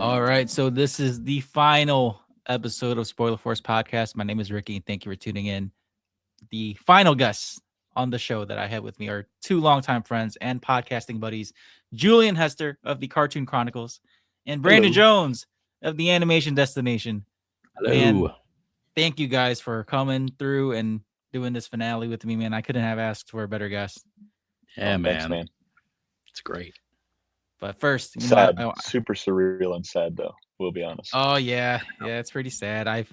All right, so this is the final episode of Spoiler Force Podcast. My name is Ricky, and thank you for tuning in. The final guests on the show that I have with me are two longtime friends and podcasting buddies, Julian Hester of the Cartoon Chronicles and Brandon Hello. Jones of the Animation Destination. Man, Hello. thank you guys for coming through and doing this finale with me, man. I couldn't have asked for a better guest. Yeah, Thanks, man. man. It's great. But first, Sad, super surreal and sad though. We'll be honest. Oh yeah, it's pretty sad. I've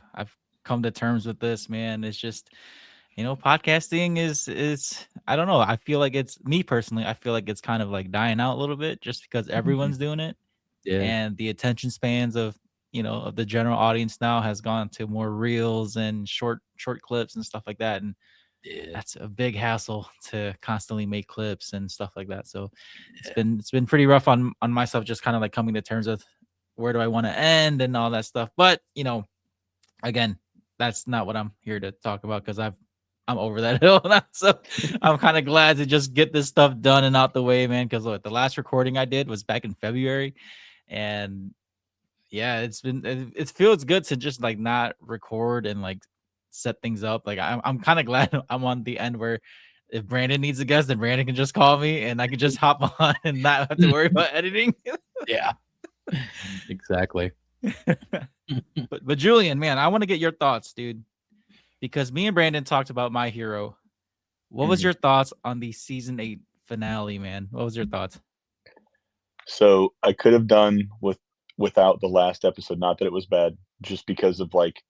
come to terms with this, man. It's just, podcasting is I don't know. I feel like it's me personally. I feel like it's kind of like dying out a little bit just because everyone's doing it, Yeah. and the attention spans of of the general audience now has gone to more reels and short clips and stuff like that, and Yeah. that's a big hassle to constantly make clips and stuff like that. So it's been pretty rough on myself, just kind of like coming to terms with where do I want to end and all that stuff. But again, that's not what I'm here to talk about because I'm over that hill now. So I'm kind of glad to just get this stuff done and out the way, man. Because look, the last recording I did was back in February, and yeah, it feels good to just like not record and like set things up. Like I'm kind of glad I'm on the end where if Brandon needs a guest, then Brandon can just call me and I can just hop on and not have to worry about editing. Yeah. Exactly. But Julian, man, I want to get your thoughts, dude, because me and Brandon talked about My Hero. What was your thoughts on the season 8 finale, man? What was your thoughts? So I could have done without the last episode. Not that it was bad, just because of like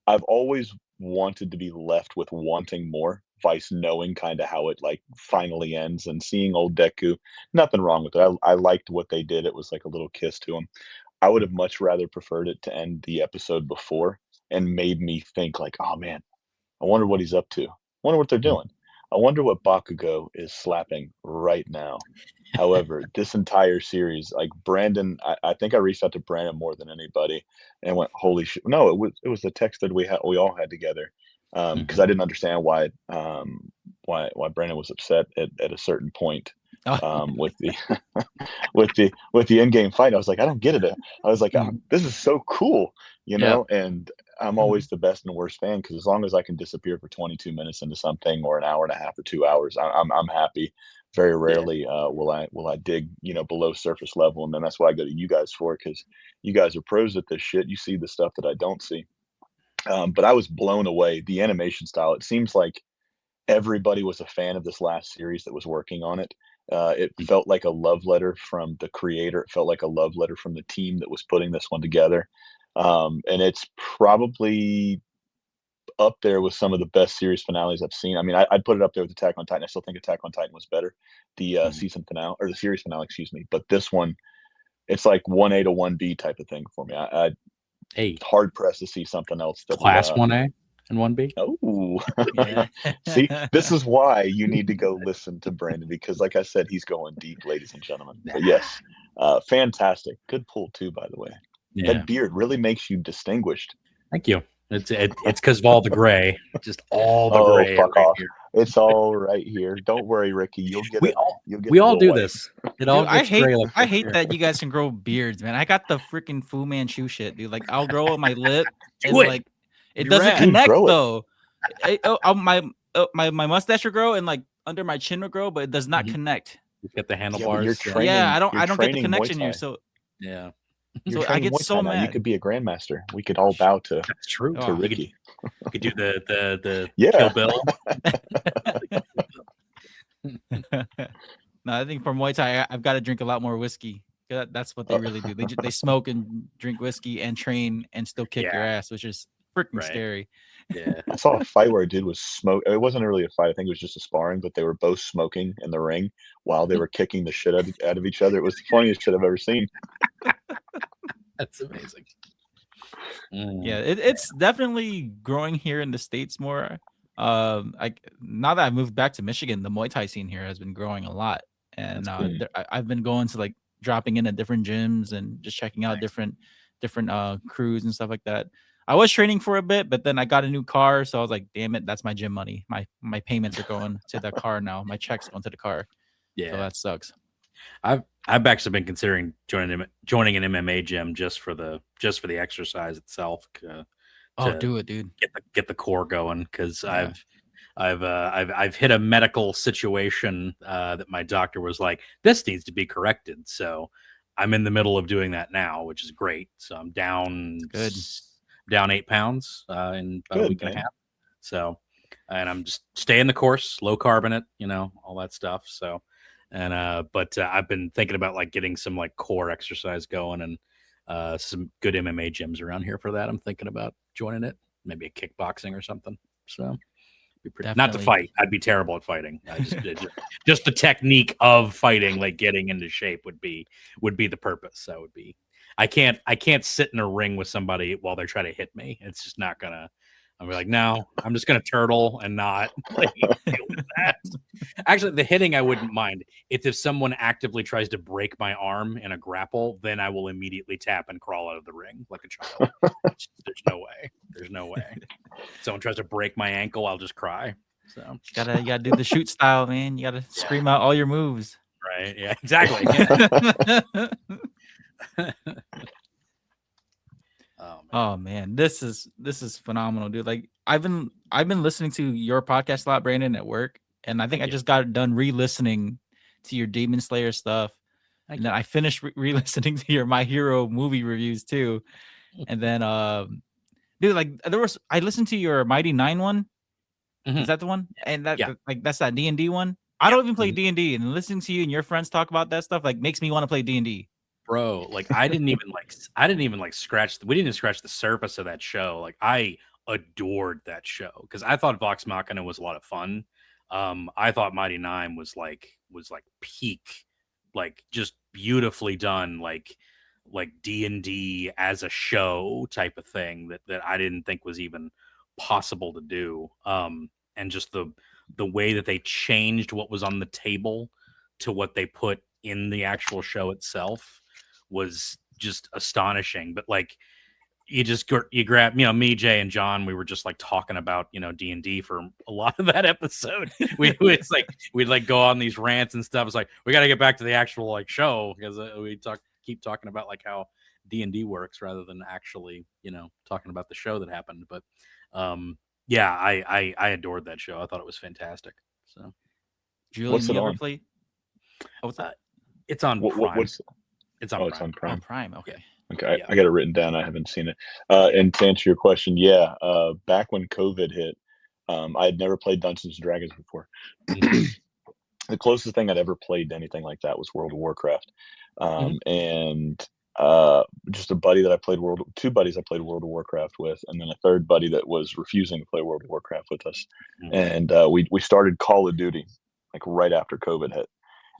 I've always wanted to be left with wanting more. Vice knowing kind of how it like finally ends and seeing old Deku. Nothing wrong with it. I liked what they did. It was like a little kiss to him. I would have much rather preferred it to end the episode before and made me think like, oh man, I wonder what he's up to. I wonder what they're doing. I wonder what Bakugo is slapping right now. However, this entire series, like Brandon, I think I reached out to Brandon more than anybody and went, holy shit. No, it was the text that we all had together. Because I didn't understand why Brandon was upset at a certain point with the with the in-game fight. I was like, I don't get it. I was like, oh, this is so cool, and I'm always the best and worst fan because as long as I can disappear for 22 minutes into something or an hour and a half or 2 hours, I'm happy. Very rarely will I dig below surface level, and then that's why I go to you guys for, because you guys are pros at this shit. You see the stuff that I don't see. But I was blown away. The animation style, it seems like everybody was a fan of this last series that was working on it. It felt like a love letter from the creator. It felt like a love letter from the team that was putting this one together. And it's probably up there with some of the best series finales I've seen. I mean, I'd put it up there with Attack on Titan. I still think Attack on Titan was better, the season finale, or the series finale, excuse me. But this one, it's like 1A to 1B type of thing for me. Hey, hard pressed to see something else that's class 1A and 1B. Oh, see, this is why you need to go listen to Brandon, because like I said, he's going deep, ladies and gentlemen. But yes, fantastic. Good pull too, by the way. Yeah. That beard really makes you distinguished. Thank you. It's because of all the gray, just all the gray. Fuck off. Here. It's all right here. Don't worry, Ricky. You'll get it. We all do this. It all gets gray. I hate that you guys can grow beards, man. I got the freaking Fu Manchu shit, dude. Like I'll grow on my lip, and like it doesn't connect though. My mustache will grow, and like under my chin will grow, but it does not connect. You get the handlebars. I don't get the connection here. So yeah. So I get so mad. You could be a grandmaster. We could all bow to. That's true. To Ricky. You could do the Kill Bill. No, I think for Muay Thai, I've got to drink a lot more whiskey. That's what they really do. They smoke and drink whiskey and train and still kick your ass, which is freaking scary. Yeah, I saw a fight where a dude was smoke. It wasn't really a fight. I think it was just a sparring, but they were both smoking in the ring while they were kicking the shit out of each other. It was the funniest shit I've ever seen. That's amazing. Yeah, it's definitely growing here in the States more. Now that I moved back to Michigan, the Muay Thai scene here has been growing a lot, and I've been going to like dropping in at different gyms and just checking out different crews and stuff like that. I was training for a bit, but then I got a new car, so I was like, damn it, that's my gym money. My payments are going to the car now. My check's going to the car. Yeah, so that sucks. I've actually been considering joining an MMA gym just for the exercise itself. Oh, To do it, dude. get the core going, because Yeah. I've hit a medical situation that my doctor was like, this needs to be corrected. So I'm in the middle of doing that now, which is great. So I'm Good. down 8 pounds in about a Good, week and man. a half. So, and I'm just staying the course, low carbonate, all that stuff. So, and but I've been thinking about like getting some like core exercise going, and some good MMA gyms around here for that. I'm thinking about joining it, maybe a kickboxing or something. So be pretty, not to Definitely. fight. I'd be terrible at fighting. I just the technique of fighting, like getting into shape, would be the purpose. That would be. I can't sit in a ring with somebody while they're trying to hit me. It's just not gonna. I'm like, no, I'm just gonna turtle and not like deal with that. Actually, the hitting I wouldn't mind. It's if someone actively tries to break my arm in a grapple, then I will immediately tap and crawl out of the ring like a child. There's no way. There's no way. Someone tries to break my ankle, I'll just cry. So You gotta do the shoot style, man. You gotta scream out all your moves. right, yeah, exactly. Oh man, this is phenomenal, dude. Like I've been listening to your podcast a lot, Brandon, at work, and I think Thank I you. just got done re-listening to your Demon Slayer stuff, Thank and then you. I finished re-listening to your My Hero movie reviews too, and then dude, like I listened to your Mighty Nine one. Mhm. Is that the one? And that Yeah. like that's that D&D one. I Yeah. don't even play Mhm. D&D, and listening to you and your friends talk about that stuff like makes me want to play D&D. Bro, like I didn't even scratch we didn't even scratch the surface of that show. Like I adored that show because I thought Vox Machina was a lot of fun. I thought Mighty Nine was like peak, like just beautifully done, like D&D as a show type of thing that I didn't think was even possible to do. And just the way that they changed what was on the table to what they put in the actual show itself was just astonishing. But like you grab me, Jay, and John, we were just like talking about D&D for a lot of that episode. It's like we'd like go on these rants and stuff. It's like we got to get back to the actual like show because we keep talking about like how D&D works rather than actually talking about the show that happened. But yeah, I adored that show. I thought it was fantastic. So Julian, What's it you ever on? play? Oh, what's that? it's on Prime. What's It's on Oh, Prime. it's on Oh, Prime. Prime. Okay. Okay, Yeah. I got it written down. I haven't seen it. And to answer your question, yeah, back when COVID hit, I had never played Dungeons and Dragons before. The closest thing I'd ever played to anything like that was World of Warcraft, and just a buddy that I played two buddies I played World of Warcraft with, and then a third buddy that was refusing to play World of Warcraft with us, and we started Call of Duty like right after COVID hit.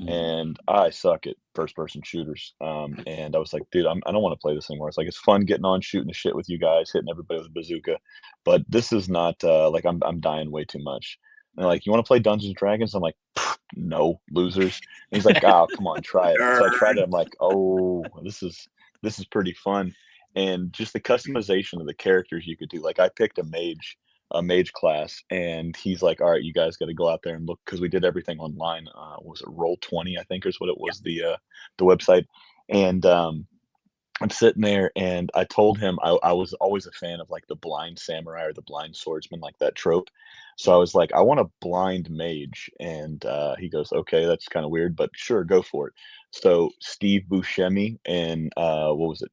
And I suck at first-person shooters. And I was like, dude, I don't want to play this anymore. It's like it's fun getting on, shooting the shit with you guys, hitting everybody with a bazooka, but this is not like I'm dying way too much. And they're like, you want to play Dungeons and Dragons? I'm like, no, losers. And he's like, oh, come on, try it. So I tried it. I'm like, oh, this is pretty fun, and just the customization of the characters you could do. Like I picked a mage class, and he's like, all right, you guys got to go out there and look, because we did everything online. Was it Roll20, I think is what it was, the website. And I'm sitting there, and I told him I was always a fan of like the blind samurai or the blind swordsman, like that trope. So I was like, I want a blind mage, and he goes, okay, that's kind of weird, but sure, go for it. So Steve Buscemi and what was it,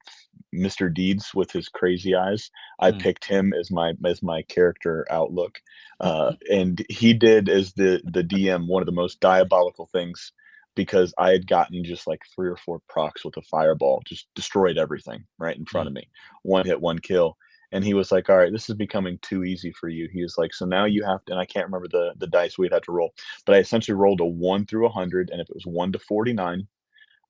Mr. Deeds with his crazy eyes. I picked him as my character outlook, and he did as the DM one of the most diabolical things, because I had gotten just like 3 or 4 procs with a fireball, just destroyed everything right in front of me. One hit, one kill. And he was like, all right, this is becoming too easy for you. He was like, so now you have to, and I can't remember the dice we'd had to roll, but I essentially rolled a 1 through 100. And if it was 1 to 49,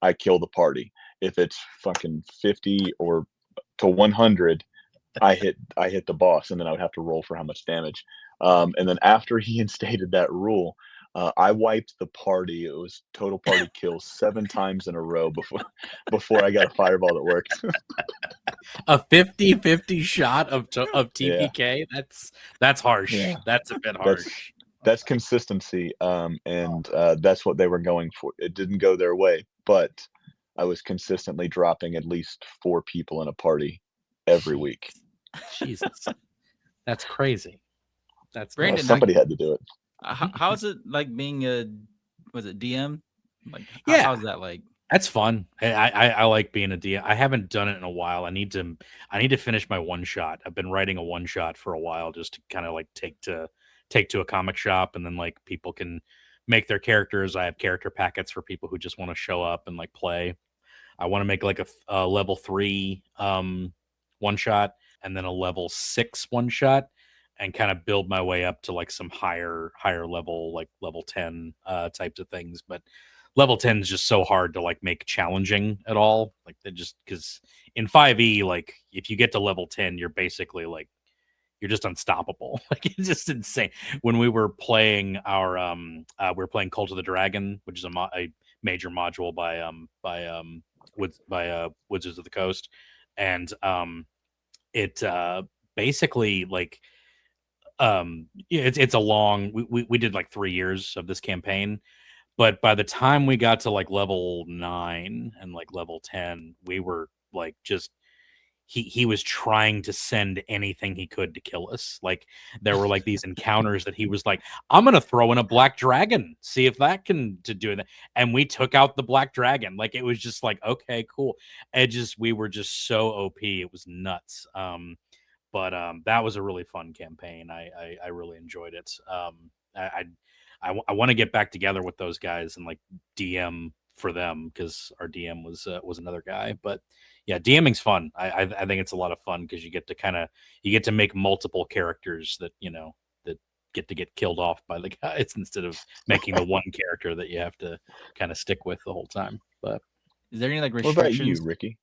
I kill the party. If it's fucking 50 or to 100, I hit the boss, and then I would have to roll for how much damage. And then after he instated that rule, I wiped the party. It was total party kills 7 times in a row before I got a fireball that worked. A 50-50 shot of Yeah. TPK. That's harsh. Yeah. That's a bit harsh. That's consistency, and that's what they were going for. It didn't go their way, but I was consistently dropping at least 4 people in a party every week. Jesus, that's crazy. That's Well, Brandon, somebody had to do it. how is it like being a was it DM? Like Yeah. how's that like? That's fun. I like being a DM. I haven't done it in a while. I need to finish my one shot. I've been writing a one shot for a while just to kind of like take to a comic shop, and then like people can make their characters. I have character packets for people who just want to show up and like play. I want to make like a level 3 one shot, and then a level 6 one shot, and kind of build my way up to like some higher level, like level 10 types of things. But level 10 is just so hard to like make challenging at all. Like they just, because in 5e, like if you get to level 10, you're basically like you're just unstoppable. Like it's just insane. When we were playing we were playing Cult of the Dragon, which is a major module by Wizards of the Coast, and it basically like it's a long. We did like 3 years of this campaign, but by the time we got to like level 9 and like level 10, we were like just he was trying to send anything he could to kill us. Like there were like these encounters that he was like, I'm gonna throw in a black dragon, see if that can to do that. And we took out the black dragon. Like it was just like, okay, cool. We were just so OP. It was nuts. But that was a really fun campaign. I really enjoyed it. I want to get back together with those guys and like DM for them, because our DM was another guy. But yeah, DMing's fun. I think it's a lot of fun because you get to make multiple characters that that get killed off by the guys instead of making the one character that you have to kind of stick with the whole time. But Is there any like What about restrictions? you, Ricky?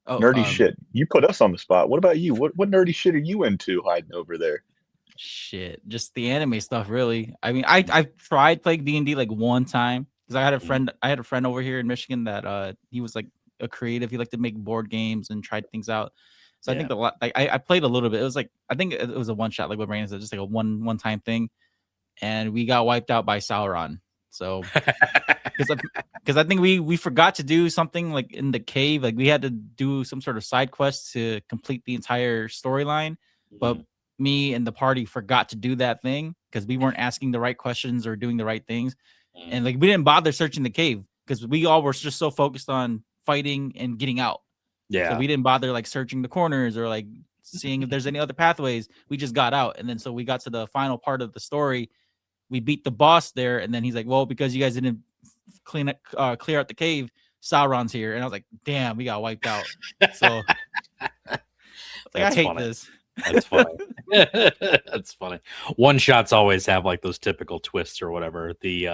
Oh, Nerdy shit. You put us on the spot. What about you? What nerdy shit are you into hiding over there? shit, just the anime stuff, really. I mean, I've tried playing D&D like one time because I had a friend over here in Michigan that he was like a creative. He liked to make board games and tried things out. So I think I played a little bit. It was like I think it was a one shot, like what Brandon said, just like a one time thing, and we got wiped out by Sauron. So because I think we forgot to do something like in the cave, like we had to do some sort of side quest to complete the entire storyline, but me and the party forgot to do that thing because we weren't asking the right questions or doing the right things, and like we didn't bother searching the cave because we all were just so focused on fighting and getting out. yeah, So we didn't bother like searching the corners or like seeing if there's any other pathways. We just got out, and then so we got to the final part of the story. We beat the boss there, and then he's like, "Well, because you guys didn't clear out the cave, Sauron's here." And I was like, "Damn, we got wiped out." So like, I hate funny. this. That's funny. That's funny. One shots always have like those typical twists or whatever. The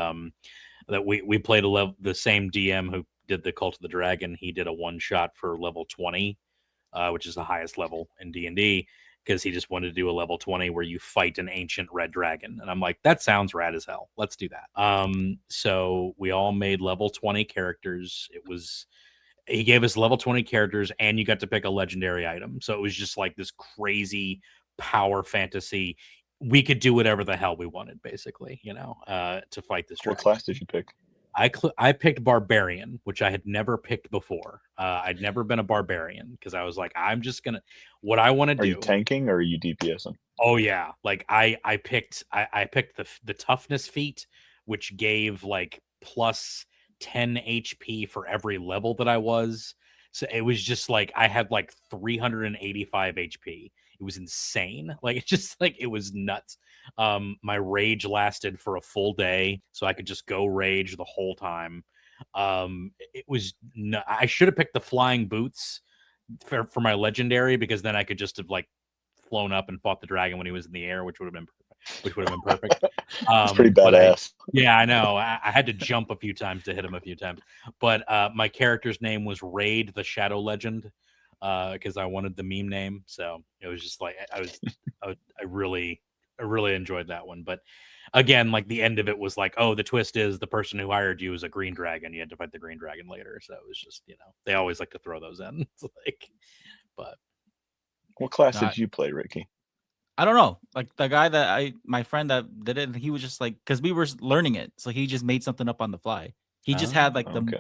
that we played the same DM who did the Cult of the Dragon. He did a one shot for level 20, which is the highest level in D&D, because he just wanted to do a level 20 where you fight an ancient red dragon. And I'm like, that sounds rad as hell. Let's do that. So we all made level 20 characters. He gave us level 20 characters, and you got to pick a legendary item. So it was just like this crazy power fantasy. We could do whatever the hell we wanted, basically, to fight this dragon. What class did you pick? I picked barbarian, which I had never picked before. I'd never been a barbarian because I was like, I'm just gonna what I want to do. Are you tanking or are you DPSing? Oh yeah, like I picked the toughness feat, which gave like plus 10 HP for every level that I was. So it was just like I had like 385 HP. It was insane. Like it's just like it was nuts. My rage lasted for a full day, so I could just go rage the whole time. I should have picked the flying boots for my legendary, because then I could just have like flown up and fought the dragon when he was in the air, which would have been perfect. It's pretty badass. I know. I had to jump a few times to hit him a few times. But my character's name was Raid the Shadow Legend, because I wanted the meme name. So it was just like I really enjoyed that one. But again, like the end of it was like, oh, the twist is the person who hired you is a green dragon. You had to fight the green dragon later. So it was just, they always like to throw those in. It's like, but what class did you play, Ricky? I don't know. Like the guy that my friend that did it, he was just like, because we were learning it, so he just made something up on the fly. He just had like Okay.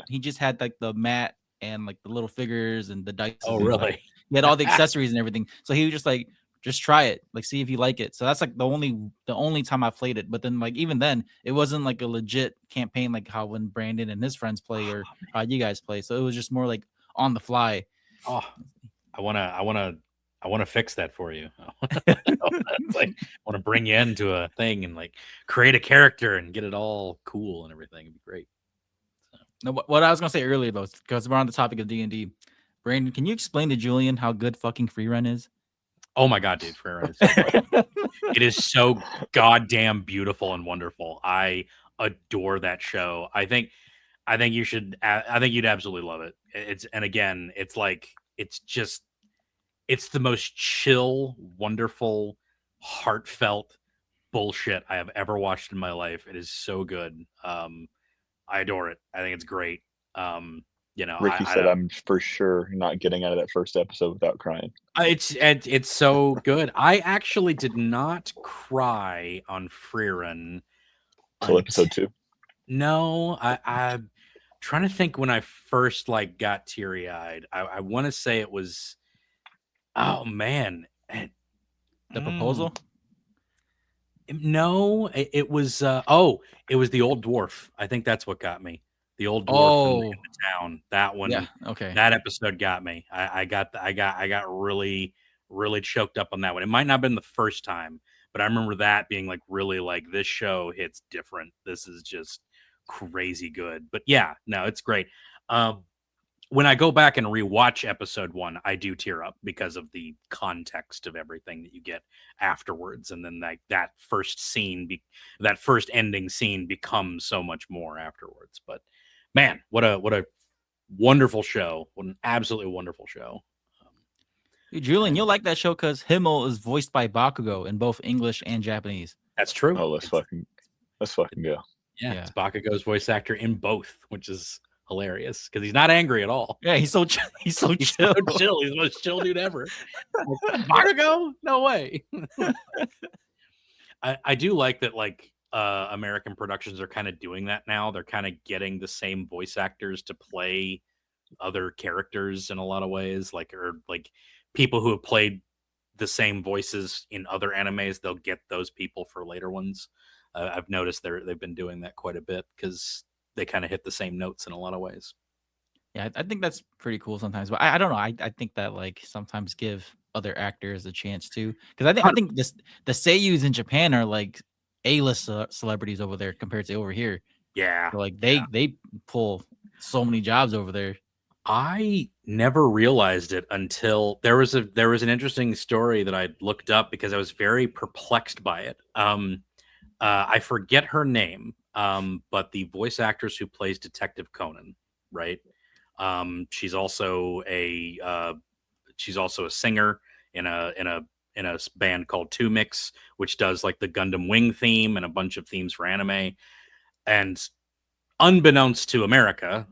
the mat and like the little figures and the dice Oh, and stuff. really? He had all the accessories and everything. So he was just like, just try it, like see if you like it. So that's like the only time I played it. But then like even then, it wasn't like a legit campaign like how when Brandon and his friends play or how you guys play. So it was just more like on the fly. Oh, I wanna fix that for you. It's like I want to bring you into a thing and like create a character and get it all cool and everything. It'd be great. No, what I was gonna say earlier though, because we're on the topic of D&D. Brandon, can you explain to Julian how good fucking free run is? Oh my god, dude, Free Run is so great. It is so goddamn beautiful and wonderful. I adore that show. I think you should. I think you'd absolutely love it. And again, it's like it's just it's the most chill, wonderful, heartfelt bullshit I have ever watched in my life. It is so good. I adore it. I think it's great. You know, Ricky I said, don't. "I'm for sure not getting out of that first episode without crying." It's so good. I actually did not cry on Freerun Till until episode 2. no. I'm trying to think when I first like got teary eyed. I want to say it was. Oh man, The proposal? No, it was. It was the old dwarf. I think that's what got me. The old dwarf in Oh, the town. That one. yeah. Okay. That episode got me. I got really choked up on that one. It might not have been the first time, but I remember that being like really like this show hits different. This is just crazy good. But yeah, no, it's great. When I go back and rewatch episode 1, I do tear up because of the context of everything that you get afterwards, and then like that first scene, that first ending scene becomes so much more afterwards. But man, what a wonderful show! What an absolutely wonderful show. Hey, Julian, And you'll like that show because Himmel is voiced by Bakugo in both English and Japanese. that's true. Oh, let's fucking go. Yeah, Yeah. it's Bakugo's voice actor in both, which is hilarious because he's not angry at all. Yeah, he's so he's so He's chill. so chill. He's the most chill dude ever. Bakugo? No way. I do like that, like American productions are kind of doing that now. They're kind of getting the same voice actors to play other characters in a lot of ways, like or like people who have played the same voices in other animes. They'll get those people for later ones. I've noticed they've been doing that quite a bit because they kind of hit the same notes in a lot of ways. Yeah, I think that's pretty cool sometimes. But I don't know. I think that like sometimes give other actors a chance too. Because I think this the seiyus in Japan are like A-list celebrities over there compared to over here. Yeah, So, like they pull so many jobs over there. I never realized it until there was an interesting story that I looked up because I was very perplexed by it. I forget her name, but the voice actress who plays Detective Conan, right? She's also a singer in a band called Two Mix, which does like the Gundam Wing theme and a bunch of themes for anime. And unbeknownst to America,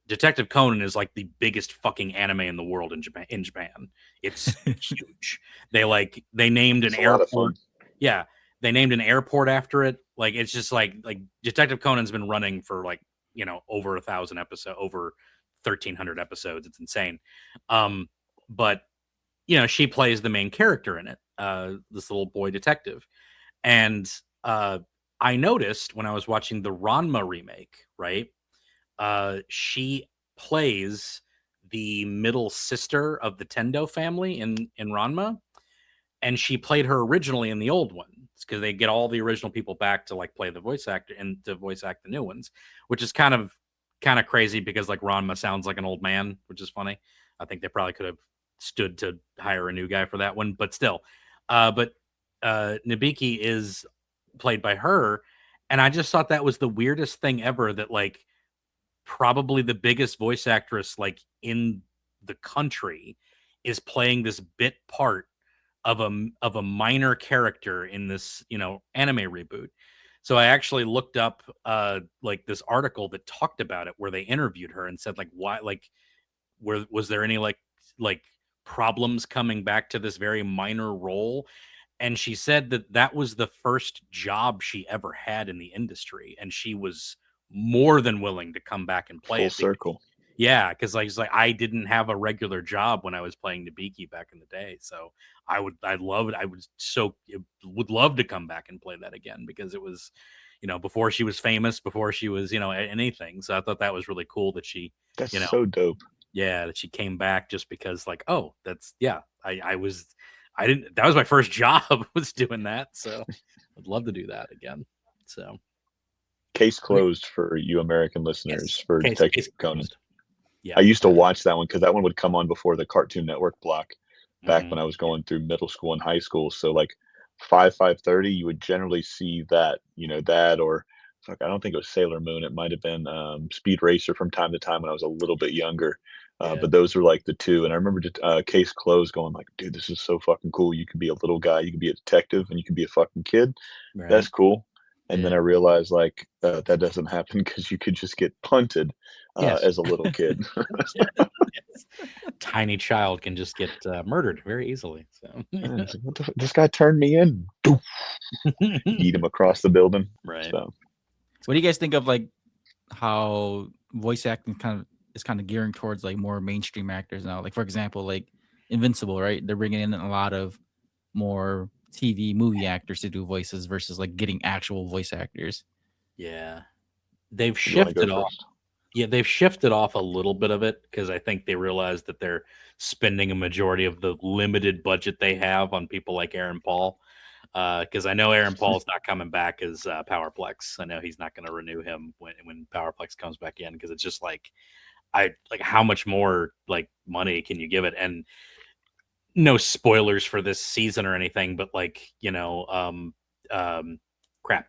Detective Conan is like the biggest fucking anime in the world in Japan. It's huge. They named an It's a lot of airport. fun. Yeah, they named an airport after it. Like it's just like Detective Conan's been running for like over 1,000 episodes, over 1,300 episodes. It's insane. But she plays the main character in it, this little boy detective, and I noticed when I was watching the Ranma remake, right? She plays the middle sister of the Tendo family in Ranma, and she played her originally in the old ones because they get all the original people back to like play the voice actor and to voice act the new ones, which is kind of crazy because like Ranma sounds like an old man, which is funny. I think they probably could have stood to hire a new guy for that one, but still. But Nabiki is played by her, and I just thought that was the weirdest thing ever. That like probably the biggest voice actress like in the country is playing this bit part of a minor character in this anime reboot. So I actually looked up like this article that talked about it where they interviewed her and said like why like was there any like problems coming back to this very minor role, And she said that that was the first job she ever had in the industry, and she was more than willing to come back and play Full it. circle. Yeah, because like it's like I didn't have a regular job when I was playing Nabiki back in the day, so I would love to come back and play that again because it was, before she was famous, before she was anything. So I thought that was really cool that she, That's you know, so dope. yeah, that she came back just because like, oh, that's I didn't that was my first job was doing that, so I'd love to do that again. So Case closed for you American listeners yes, for case Detective Conan. closed. Yeah, I used to watch that one because that one would come on before the Cartoon Network block back Mhm. when I was going through middle school and high school. So like 5:30, you would generally see that, that or fuck, I don't think it was Sailor Moon. It might have been Speed Racer from time to time when I was a little bit younger. Yeah. But those were like the two. And I remember just Case Closed going like, dude, this is so fucking cool. You can be a little guy, you can be a detective, and you can be a fucking kid. Right. That's cool. And then Yeah. I realized like that doesn't happen because you could just get punted Yes. as a little kid. Yes. Tiny child can just get murdered very easily. So It's like, this guy turned me in. Doof. Eat him across the building. right. So What do you guys think of like how voice acting is kind of gearing towards like more mainstream actors now? Like for example, like Invincible, right? They're bringing in a lot of more TV movie actors to do voices versus like getting actual voice actors. Yeah. They've you want to go shifted off. first? Yeah, they've shifted off a little bit of it because I think they realize that they're spending a majority of the limited budget they have on people like Aaron Paul. Because I know Aaron Paul's not coming back as Powerplex. I know he's not going to renew him when Powerplex comes back in because it's just like how much more like money can you give it? And no spoilers for this season or anything, but crap,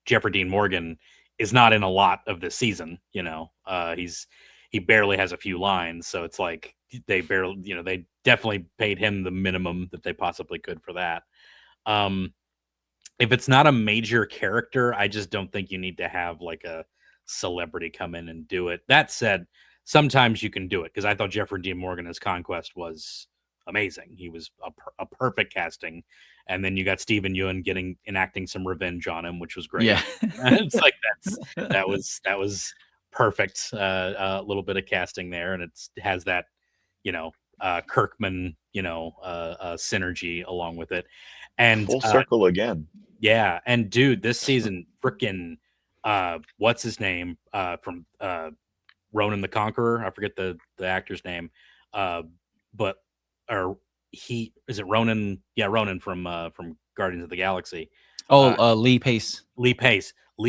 Jeffrey Dean Morgan is not in a lot of this season. He barely has a few lines, so it's like they definitely paid him the minimum that they possibly could for that. If it's not a major character, I just don't think you need to have like a celebrity come in and do it. That said, sometimes you can do it because I thought Jeffrey Dean Morgan as Conquest was amazing. He was a perfect casting, and then you got Stephen Yeun enacting some revenge on him, which was great. Yeah. It's like that was perfect. A little bit of casting there, and it has that Kirkman synergy along with it, and Full circle again. yeah, and dude, this season freaking what's his name from Ronan the Conqueror? I forget the actor's name. But or he is it Ronan? Yeah, Ronan from Guardians of the Galaxy. Lee Pace. Lee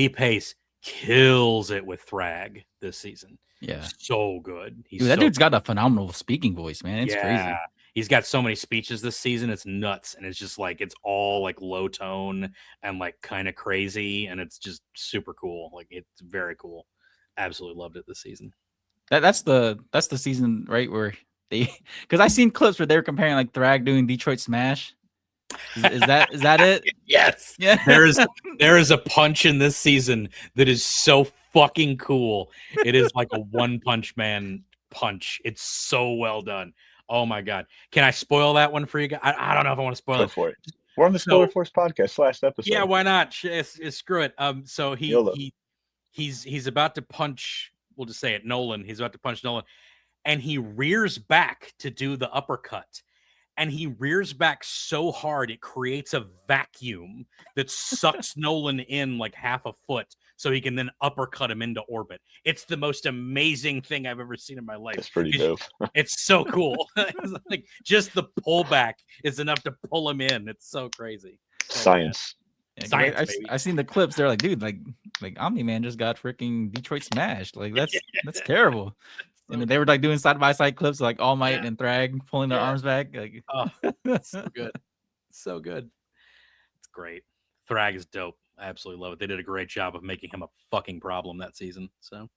Pace kills it with Thrag this season. Yeah. So good. That dude's got a phenomenal speaking voice, man. It's crazy. He's got so many speeches this season. It's nuts. And it's just like, it's all like low tone and like kind of crazy. And it's just super cool. Like it's very cool. Absolutely loved it this season. That's the season, right? Where because I seen clips where they were comparing like Thrag doing Detroit Smash. Is that it? Yes. Yeah. There is a punch in this season that is so fucking cool. It is like a One Punch Man punch. It's so well done. Oh my god! Can I spoil that one for you guys? I don't know if I want to spoil Go it. for it. We're on the Spoiler Force podcast last episode. Yeah, why not? Screw it. So he's about to punch. We'll just say it. Nolan. He's about to punch Nolan, and he rears back to do the uppercut. And he rears back so hard it creates a vacuum that sucks Nolan in like half a foot, so he can then uppercut him into orbit. It's the most amazing thing I've ever seen in my life. That's pretty dope. It's so cool. It's like just the pullback is enough to pull him in. It's so crazy. Science. Yeah, Science, I seen the clips. They're like, dude, like Omni-Man just got freaking Detroit smashed. Like that's terrible. And they were like doing side by side clips, like All Might and Thrag pulling their arms back. Like, so good, so good. It's great. Thrag is dope. I absolutely love it. They did a great job of making him a fucking problem that season. So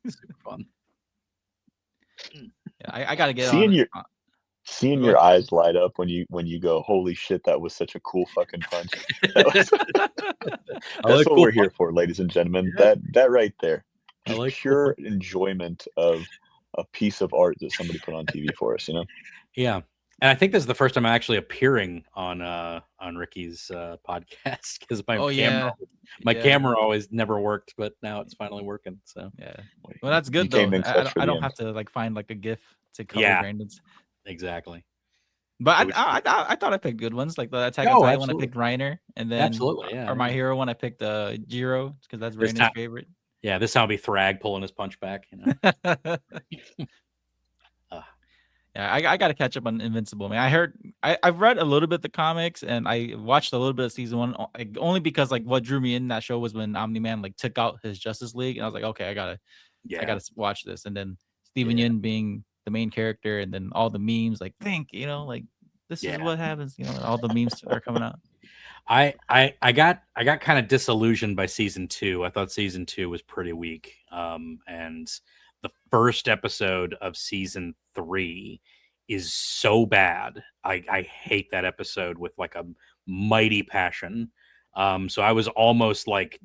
super fun. Yeah, I gotta get seeing your eyes light up when you go, holy shit, that was such a cool fucking punch. That's what cool we're here for, ladies and gentlemen. Yeah. That right there, just like pure enjoyment of a piece of art that somebody put on TV for us. Yeah, And I think this is the first time I'm actually appearing on Ricky's podcast because Oh yeah, my yeah, camera always never worked, but now it's finally working. So yeah. Well, that's You good though. came in clutch for I the don't end. have to like find like a GIF to cover yeah, Brandon's. exactly. But I thought I picked good ones, like the Attack on No, Titan one. I absolutely. picked Reiner, and then Absolutely, yeah. or My Hero one. I picked Jiro because that's This Reiner's time, favorite. yeah, this time will be Thrag pulling his punch back. You know, Yeah, I got to catch up on Invincible. Man, I've read a little bit the comics and I watched a little bit of season one, like, only because like what drew me in that show was when Omni-Man like took out his Justice League, and I was like, okay, I gotta watch this. And then Steven Yeah. Yeun being the main character, and then all the memes, like like this is what happens, all the memes are coming out. I got kind of disillusioned by season 2. I thought season 2 was pretty weak. And the first episode of season 3 is so bad. I hate that episode with like a mighty passion. So I was almost like,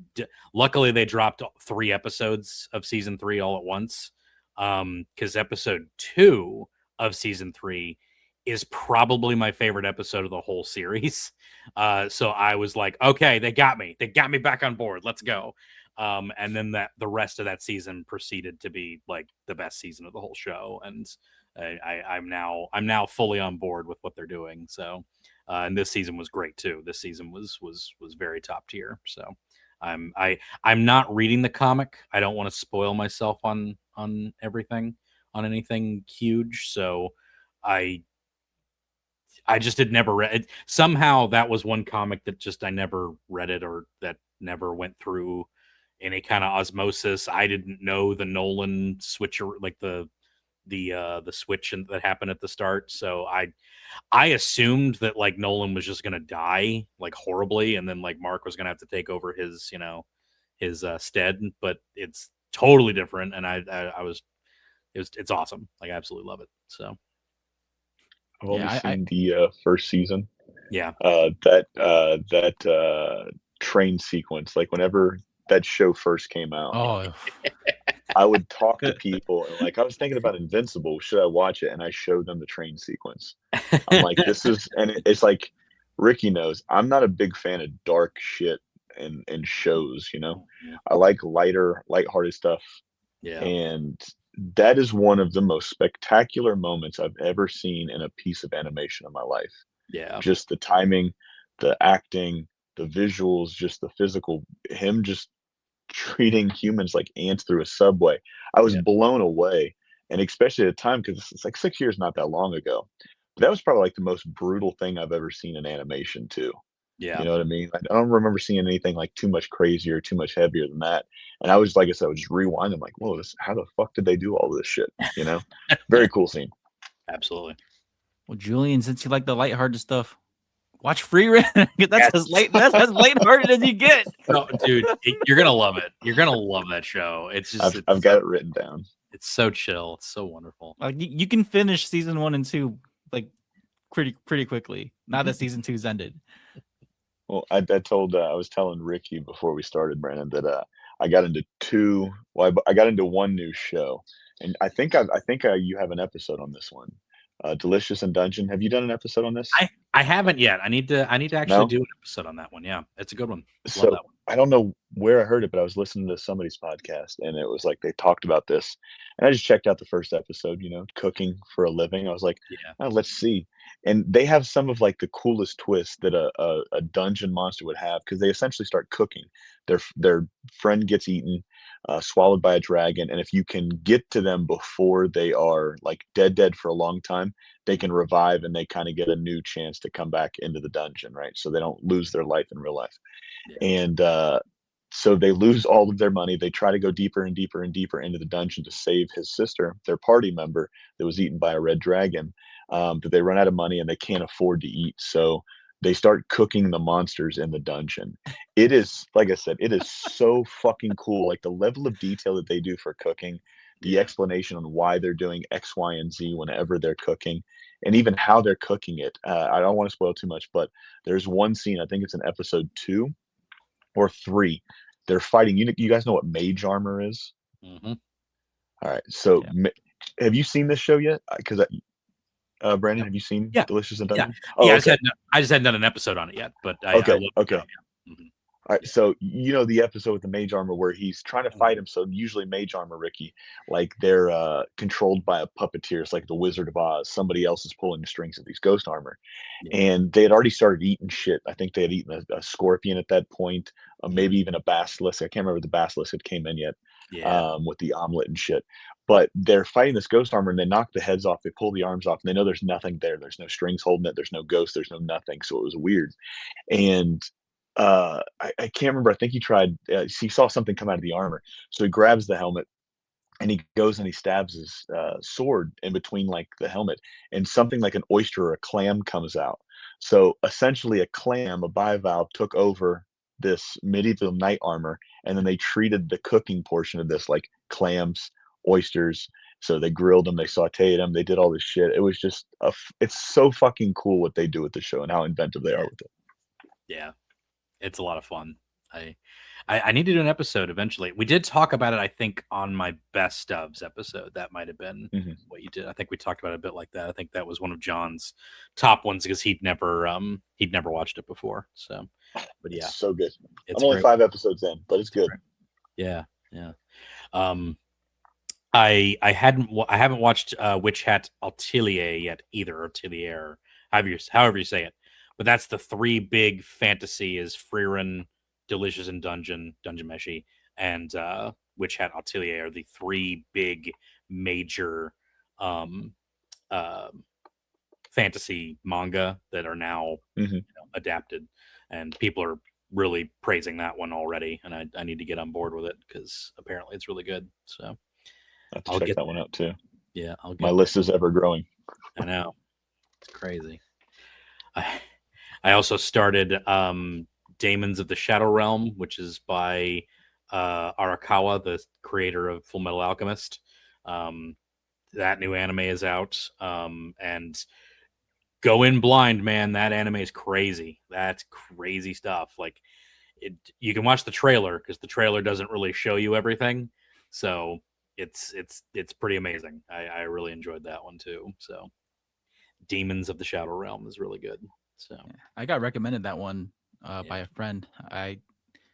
luckily they dropped 3 episodes of season 3 all at once. Because episode 2 of season 3 is probably my favorite episode of the whole series. So I was like, okay, they got me back on board. Let's go. And then the rest of that season proceeded to be like the best season of the whole show. And I'm now fully on board with what they're doing. So, and this season was great too. This season was very top tier. So I'm not reading the comic. I don't want to spoil myself on everything, on anything huge. So I just had never read it. Somehow that was one comic that just I never read it, or that never went through any kind of osmosis. I didn't know the Nolan switcher, like the switch that happened at the start. So I assumed that like Nolan was just gonna die like horribly, and then like Mark was gonna have to take over his his stead. But it's totally different, and it's awesome. Like I absolutely love it. So. I've only seen the first season. Yeah. That train sequence, like whenever that show first came out, I would talk to people and like I was thinking about Invincible. Should I watch it? And I showed them the train sequence. I'm like, this is, and it's like Ricky knows I'm not a big fan of dark shit and shows. I like lighthearted stuff. Yeah. And that is one of the most spectacular moments I've ever seen in a piece of animation in my life. Yeah. Just the timing, the acting, the visuals, just the physical, him just treating humans like ants through a subway. I was blown away. And especially at the time, because it's like 6 years, not that long ago. But that was probably like the most brutal thing I've ever seen in animation too. Yeah. You know what I mean? I don't remember seeing anything like too much crazier, too much heavier than that. And I was, like I said, I would just rewind. I'm like, whoa, how the fuck did they do all this shit? Very cool scene. Absolutely. Well, Julian, since you like the lighthearted stuff, watch Free Run. That's as lighthearted as you get. No, dude, you're gonna love it. You're gonna love that show. It's just I've got it written down. It's so chill. It's so wonderful. Like you can finish season 1 and 2 like pretty quickly. Now that season 2's ended. Well, I was telling Ricky before we started, Brandon, that I got into two. Well, I got into one new show, and I think you have an episode on this one. Delicious in Dungeon. Have you done an episode on this? I haven't yet. I need to actually do an episode on that one. Yeah, it's a good one. So Love that one. I don't know where I heard it, but I was listening to somebody's podcast, and it was like they talked about this, and I just checked out the first episode. Cooking for a living. I was like, oh, let's see. And they have some of like the coolest twists that a dungeon monster would have, because they essentially start cooking. Their friend gets eaten, swallowed by a dragon, and if you can get to them before they are like dead for a long time, they can revive, and they kind of get a new chance to come back into the dungeon, right? So they don't lose their life in real life. And so they lose all of their money. They try to go deeper and deeper and deeper into the dungeon to save his sister, their party member that was eaten by a red dragon. But they run out of money and they can't afford to eat. So they start cooking the monsters in the dungeon. It is, like I said, it is so fucking cool. Like the level of detail that they do for cooking, the explanation on why they're doing X, Y, and Z whenever they're cooking, and even how they're cooking it. I don't want to spoil too much, but there's one scene, I think it's in episode 2 or 3. They're fighting. You guys know what mage armor is? Mm-hmm. All right. So have you seen this show yet? Because Brandon, Yep. have you seen Yeah. Delicious in Yeah. Dungeon? Oh, Yeah, okay. I just hadn't done an episode on it yet, but I Okay, love the okay. show, yeah. Mhm. All right, Yeah. so you know the episode with the mage armor where he's trying to fight Mhm. him. So usually mage armor, Ricky, like they're controlled by a puppeteer. It's like the Wizard of Oz. Somebody else is pulling the strings of these ghost armor, Yeah. and they had already started eating shit. I think they had eaten a scorpion at that point, Mhm. maybe even a basilisk. I can't remember if the basilisk had came in yet, Yeah. with the omelet and shit. But they're fighting this ghost armor, and they knock the heads off. They pull the arms off, and they know there's nothing there. There's no strings holding it. There's no ghost. There's no nothing. So it was weird. And I can't remember. I think he tried. He saw something come out of the armor, so he grabs the helmet and he goes and he stabs his sword in between like the helmet, and something like an oyster or a clam comes out. So essentially, a clam, a bivalve, took over this medieval knight armor, and then they treated the cooking portion of this like clams, oysters. So they grilled them, they sautéed them, they did all this shit. It was just it's so fucking cool what they do with the show and how inventive they are Yeah. with it. Yeah. It's a lot of fun. I need to do an episode eventually. We did talk about it, I think, on my best ofs episode. That might have been Hmm. what you did. I think we talked about it a bit like that. I think that was one of John's top ones because he'd never watched it before. So, but yeah, It's so good. it's I'm only great. 5 episodes in, but it's good. Great. Yeah, yeah. I haven't watched Witch Hat Atelier yet either, or Atelier, however you say it. But that's the three big fantasy is Freerun, Delicious in Dungeon Meshi, and Witch Hat Atelier are the three big major um, uh, fantasy manga that are now Hmm. adapted, and people are really praising that one already. And I need to get on board with it because apparently it's really good. So I have to I'll check get that one out too. yeah, I'll My get list is ever growing. I know. It's crazy. I also started Daemons of the Shadow Realm, which is by Arakawa, the creator of Full Metal Alchemist. That new anime is out. And go in blind, man. That anime is crazy. That's crazy stuff. Like you can watch the trailer because the trailer doesn't really show you everything. So it's pretty amazing. I really enjoyed that one too. So Demons of the Shadow Realm is really good. So Yeah, I got recommended that one by a friend. I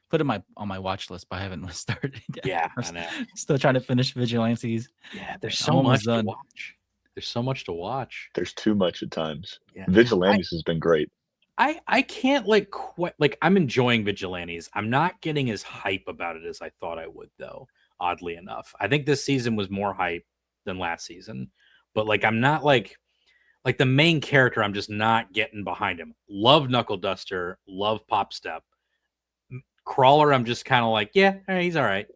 put it on my watch list, but I haven't started yet. yeah, I'm I know. still trying to finish Vigilantes. Yeah, there's I'm so much almost to done. watch. There's so much to watch. There's too much at times. Yeah. Vigilantes has been great. I can't like I'm enjoying Vigilantes. I'm not getting as hype about it as I thought I would though, oddly enough. I think this season was more hype than last season. But like I'm not like the main character, I'm just not getting behind him. Love Knuckle Duster, love Pop Step. Crawler, I'm just kind of like, yeah, he's all right.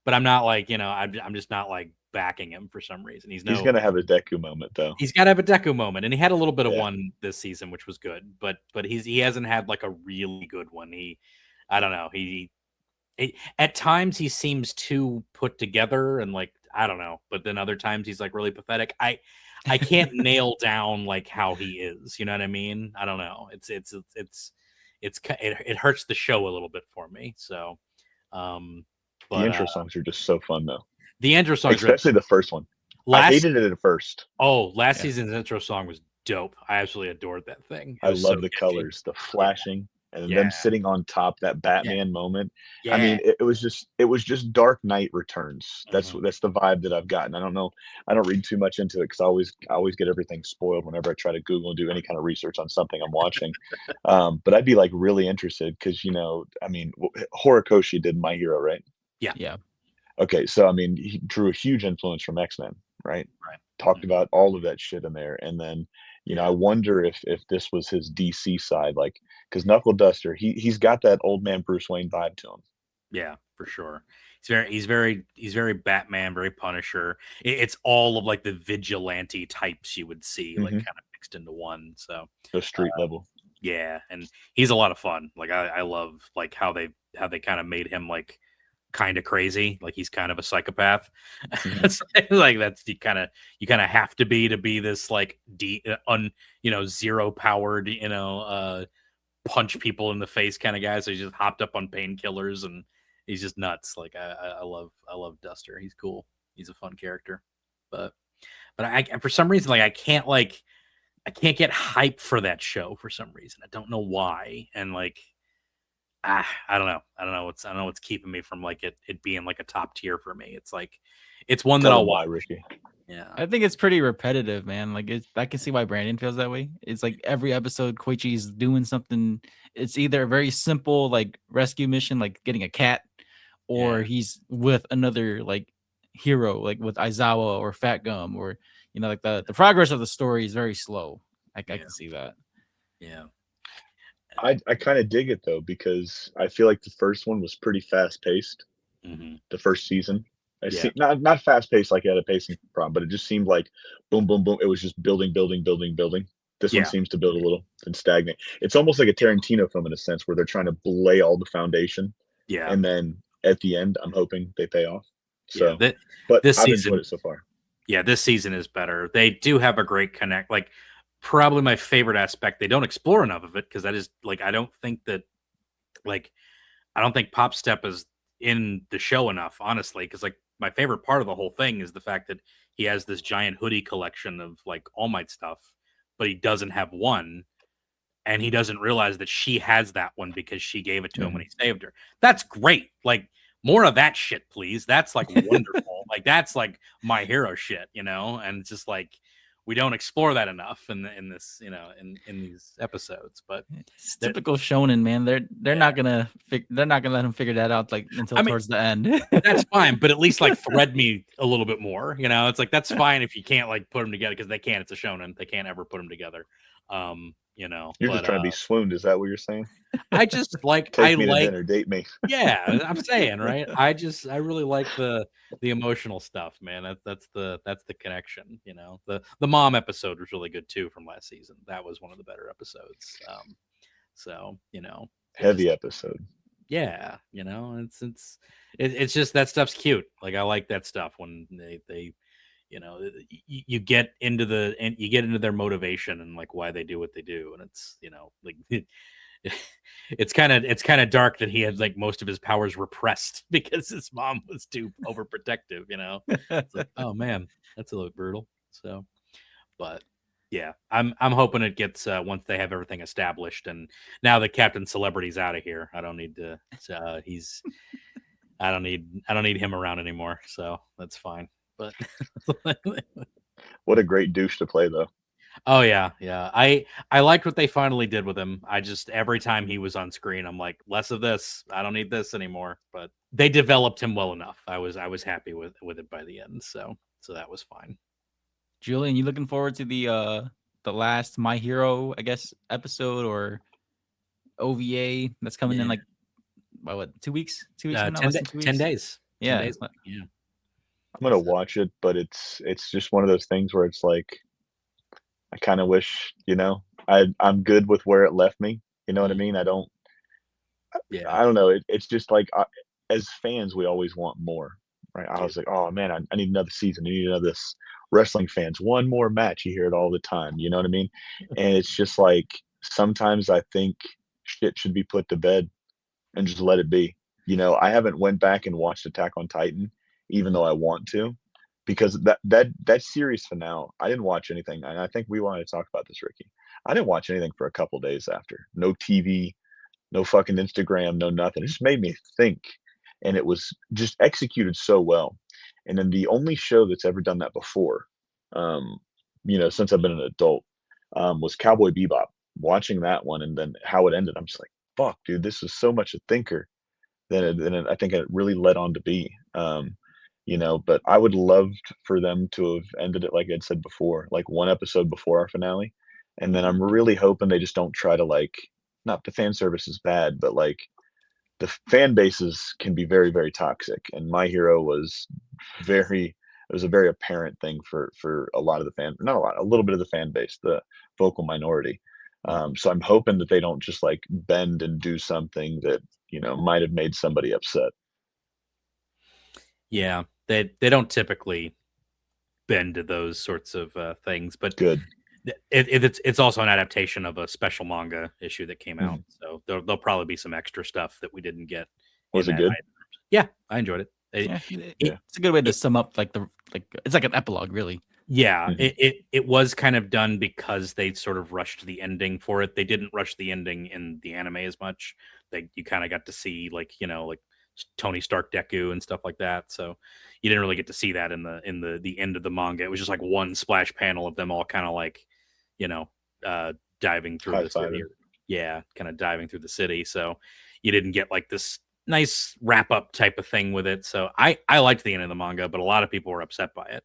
But I'm not like, I'm just not like backing him for some reason. He's gonna have a Deku moment though. He's got to have a Deku moment, and he had a little bit of Yeah. one this season, which was good. But he hasn't had like a really good one. I don't know. He at times he seems too put together and like I don't know. But then other times he's like really pathetic. I can't nail down like how he is. You know what I mean? I don't know. It hurts the show a little bit for me. So, The but intro songs are just so fun though. the intro song, Especially the first one. I hated it at first. Last season's intro song was dope. I absolutely adored that thing. I love the colors, the flashing, and them sitting on top, that Batman moment. Yeah. I mean, it was just Dark Knight Returns. That's the vibe that I've gotten. I don't know. I don't read too much into it because I always get everything spoiled whenever I try to Google and do any kind of research on something I'm watching. But I'd be like really interested because I mean, Horikoshi did My Hero, right? Yeah. Yeah. Okay, so I mean, he drew a huge influence from X-Men, right? Right. Talked about all of that shit in there, and then I wonder if this was his DC side, like because Knuckle Duster, he's got that old man Bruce Wayne vibe to him. Yeah, for sure. He's very Batman, very Punisher. It's all of like the vigilante types you would see, like kind of mixed into one. So the street level. Yeah, and he's a lot of fun. Like I love like how they kind of made him like kind of crazy, like he's kind of a psychopath. It's like that's you kind of have to be this like zero powered punch people in the face kind of guy. So he's just hopped up on painkillers and he's just nuts. Like I love Duster. He's cool. He's a fun character, but I for some reason like I can't like I can't get hype for that show for some reason. I don't know why. And like, I don't know. I don't know what's keeping me from like it being like a top tier for me. It's like, it's one that Tell I'll them why, watch. Ricky. Yeah. I think it's pretty repetitive, man. Like I can see why Brandon feels that way. It's like every episode, Koichi's doing something. It's either a very simple like rescue mission, like getting a cat, or Yeah. he's with another like hero, like with Aizawa or Fat Gum, or like the progress of the story is very slow. I Yeah. can see that. Yeah. I kind of dig it though, because I feel like the first one was pretty fast paced. Mm-hmm. The first season, Yeah. not fast paced like it had a pacing problem, but it just seemed like boom, boom, boom. It was just building, building, building, building. This one Yeah. seems to build a little and stagnate. It's almost like a Tarantino film in a sense, where they're trying to lay all the foundation, Yeah. and then at the end, I'm hoping they pay off. So, Yeah. but This I've season, enjoyed it so far. yeah, this season is better. They do have a great connect. Like, probably my favorite aspect. They don't explore enough of it because that is like, I don't think Pop Step is in the show enough, honestly. Because like my favorite part of the whole thing is the fact that he has this giant hoodie collection of like All Might stuff, but he doesn't have one, and he doesn't realize that she has that one because she gave it to him when he saved her. That's great. Like, more of that shit, please. That's like wonderful. Like, that's like my hero shit, and it's just like we don't explore that enough in this, in these episodes. But It's typical shonen, man. They're not gonna let him figure that out like until towards the end. That's fine, but at least like thread me a little bit more. It's like that's fine if you can't like put them together, because they can't. It's a shonen. They can't ever put them together. You're just trying to be swooned. Is that what you're saying? I just like Take me to dinner, date me. Yeah, I'm saying, right? I really like the emotional stuff, man. That's the connection. The mom episode was really good too from last season. That was one of the better episodes. So Heavy episode. Yeah, it's just that stuff's cute. Like, I like that stuff when they you get into their motivation and like why they do what they do, and it's like it's kind of dark that he had like most of his powers repressed because his mom was too overprotective. It's like, oh man, that's a little brutal. So, but yeah, I'm hoping it gets once they have everything established, and now that Captain Celebrity's out of here, I don't need to. I don't need him around anymore. So that's fine. But what a great douche to play, though. Oh yeah. I liked what they finally did with him. I just, every time he was on screen, I'm like, less of this. I don't need this anymore. But they developed him well enough. I was happy with it by the end. So that was fine. Julian, you looking forward to the last My Hero, I guess, episode or OVA that's coming in like by what, 2 weeks? 2 weeks from now? 10 days. Yeah. 10 days. Yeah. I'm gonna watch it, but it's just one of those things where it's like, I kind of wish, I'm good with where it left me. You know what I mean? I don't know. It's just like, as fans, we always want more, right? I was like, oh man, I need another season. I need another this. Wrestling fans, one more match. You hear it all the time. You know what I mean? And it's just like, sometimes I think shit should be put to bed and just let it be. I haven't went back and watched Attack on Titan, even though I want to, because that series finale, I didn't watch anything, and I think we wanted to talk about this, Ricky. I didn't watch anything for a couple days after. No TV, no fucking Instagram, no nothing. It just made me think, and it was just executed so well. And then the only show that's ever done that before, since I've been an adult, was Cowboy Bebop. Watching that one and then how it ended, I'm just like, fuck, dude, this is so much a thinker than I think it really led on to be. But I would love for them to have ended it like I'd said before, like one episode before our finale. And then I'm really hoping they just don't try to, like, not the fan service is bad, but like the fan bases can be very, very toxic. And My Hero was it was a very apparent thing for a lot of the not a lot, a little bit of the fan base, the vocal minority. So I'm hoping that they don't just like bend and do something that, might have made somebody upset. Yeah, they don't typically bend to those sorts of things, but good. It's also an adaptation of a special manga issue that came out, so there'll probably be some extra stuff that we didn't get. Was it good? Yeah, I enjoyed it. It's a good way to sum up it's like an epilogue, really. Yeah, Mhm. it was kind of done because they sort of rushed the ending for it. They didn't rush the ending in the anime as much. You kind of got to see like Tony Stark Deku and stuff like that. So you didn't really get to see that in the end of the manga. It was just like one splash panel of them all kind of like you know diving through the city. High-fiving. Yeah, kind of diving through the city. So you didn't get like this nice wrap up type of thing with it. So I liked the end of the manga, but a lot of people were upset by it.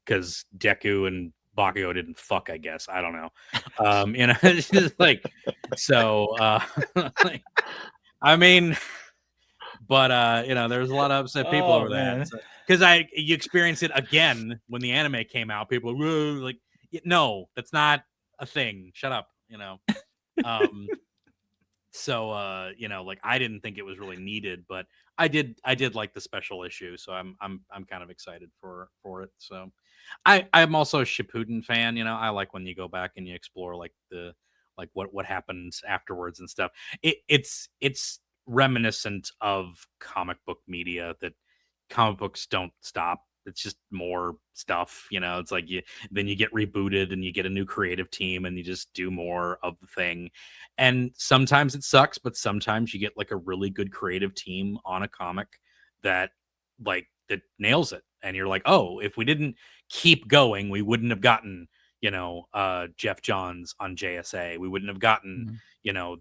Because Deku and Bakugo didn't fuck, I guess. I don't know. It's just like so. Like, I mean, but there's a lot of upset people over that because you experience it again when the anime came out. People are like, no, that's not a thing. Shut up. So like I didn't think it was really needed, but I did like the special issue, so I'm kind of excited for it. So I'm also a Shippuden fan. I like when you go back and you explore like what happens afterwards and stuff. It's reminiscent of comic book media that comic books don't stop. It's just more stuff, it's like then you get rebooted and you get a new creative team and you just do more of the thing. And sometimes it sucks, but sometimes you get like a really good creative team on a comic that nails it. And you're like, oh, if we didn't keep going, we wouldn't have gotten, Jeff Johns on JSA. We wouldn't have gotten,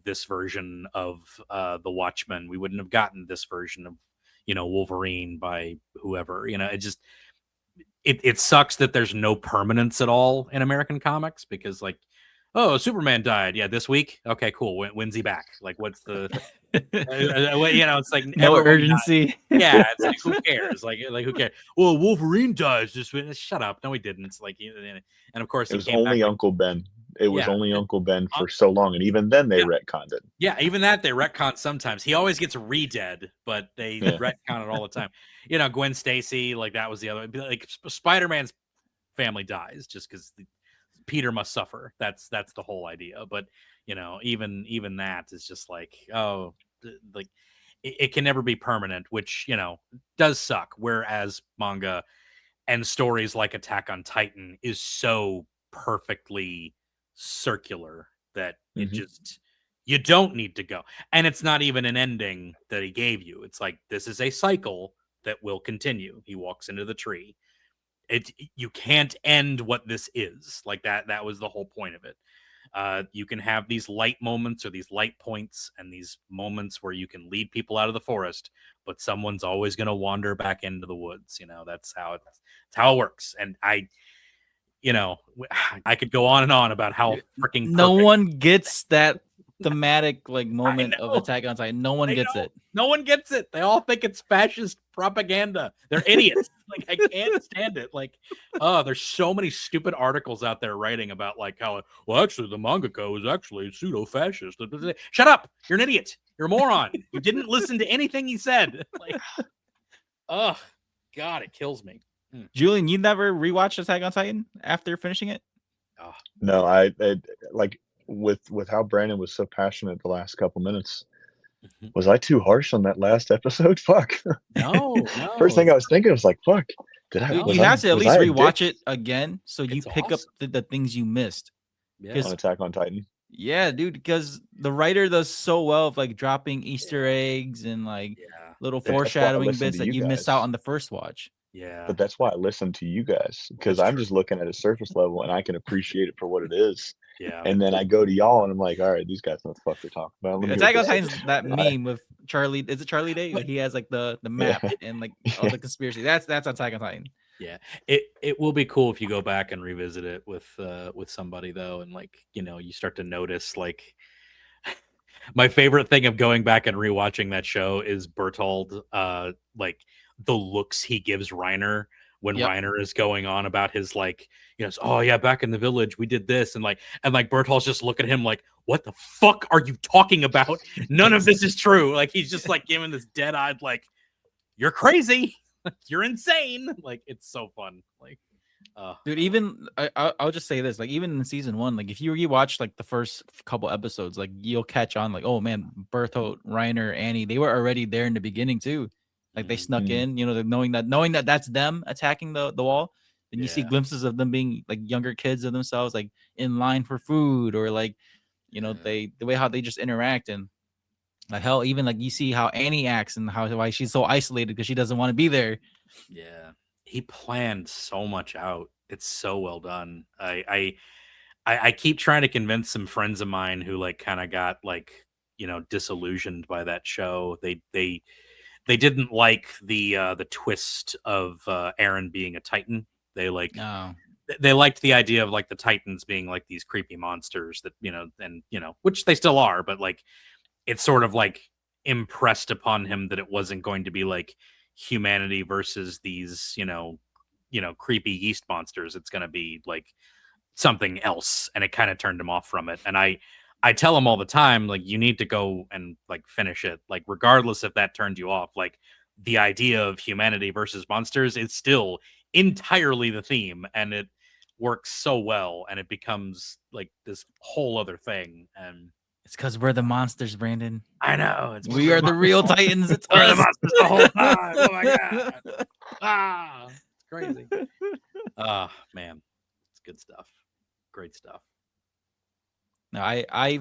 this version of The Watchmen. We wouldn't have gotten this version of Wolverine by whoever. It sucks that there's no permanence at all in American comics because oh, Superman died. Yeah, this week. Okay, cool. When's he back? Like, what's the it's like no urgency. Yeah, it's like who cares? Like who cares? Well, Wolverine dies this week. Shut up. No, he didn't. It's like and of course it was only Uncle Ben. It was only Uncle Ben for so long, and even then they retconned it. Yeah, even that they retcon sometimes. He always gets re-dead, but they retcon it all the time. Gwen Stacy, like that was the other. Like Spider-Man's family dies just because Peter must suffer. That's the whole idea. But even that is just like like it can never be permanent, which does suck. Whereas manga and stories like Attack on Titan is so perfectly circular that it just you don't need to go. And it's not even an ending that he gave you. It's like this is a cycle that will continue. He walks into the tree. You can't end what this is. Like that was the whole point of it. You can have these light moments or these light points and these moments where you can lead people out of the forest, but someone's always going to wander back into the woods. That's how it works. And I could go on and on about how freaking no one gets that thematic moment of Attack on Titan. No one gets it. No one gets it. They all think it's fascist propaganda. They're idiots. I can't stand it. There's so many stupid articles out there writing about how actually the mangaka is actually pseudo-fascist. Shut up. You're an idiot. You're a moron. You didn't listen to anything he said. Oh God, it kills me. Julian, you never rewatched Attack on Titan after finishing it? Oh. No, I with how Brandon was so passionate the last couple minutes. Was I too harsh on that last episode? Fuck. No. First thing I was thinking was fuck. Did I? You have to at least rewatch it again so you pick up the things you missed. Yeah. On Attack on Titan. Yeah, dude, because the writer does so well of dropping Easter eggs and little foreshadowing bits that you missed out on the first watch. Yeah. But that's why I listen to you guys, because I'm just looking at a surface level and I can appreciate it for what it is. Yeah. And then I go to y'all and I'm like, all right, these guys know what the fuck they're talking about. Attack on Titan's that meme with Charlie. Is it Charlie Day? He has the map and all the conspiracy. That's Attack on Titan. Yeah. It will be cool if you go back and revisit it with somebody though, and you start to notice my favorite thing of going back and rewatching that show is Bertold the looks he gives Reiner when Reiner is going on about his oh yeah, back in the village we did this and Bertold's just look at him what the fuck are you talking about? None of this is true. He's just giving this dead-eyed you're crazy, you're insane. It's so fun. Dude, even I'll just say this, even in season 1, if you rewatch the first couple episodes, you'll catch on oh man, Bertold, Reiner, Annie, they were already there in the beginning too. They snuck in, knowing that that's them attacking the wall. and you see Yeah. glimpses of them being like younger kids of themselves, like in line for food, or like, you know, Yeah. the way how they just interact. And like hell, even like you see how Annie acts and how why she's so isolated because she doesn't want to be there. Yeah. He planned so much out. It's so well done. I keep trying to convince some friends of mine who like kind of got like, disillusioned by that show. They didn't like the twist of Aaron being a Titan. They like No, they liked the idea of like the Titans being like these creepy monsters that, and which they still are, but like it's sort of like impressed upon him that it wasn't going to be like humanity versus these, creepy yeast monsters. It's going to be like something else, and it kind of turned him off from it. And I tell him all the time, like, you need to go and like finish it, like regardless if that turned you off. Like the idea of humanity versus monsters is still entirely the theme, and it works so well, and it becomes like this whole other thing. And it's because we're the monsters, Brandon. I know We are the real Titans. It's we're the us. monsters the whole time. Oh my god, it's crazy. Man, it's good stuff. Great stuff. No, I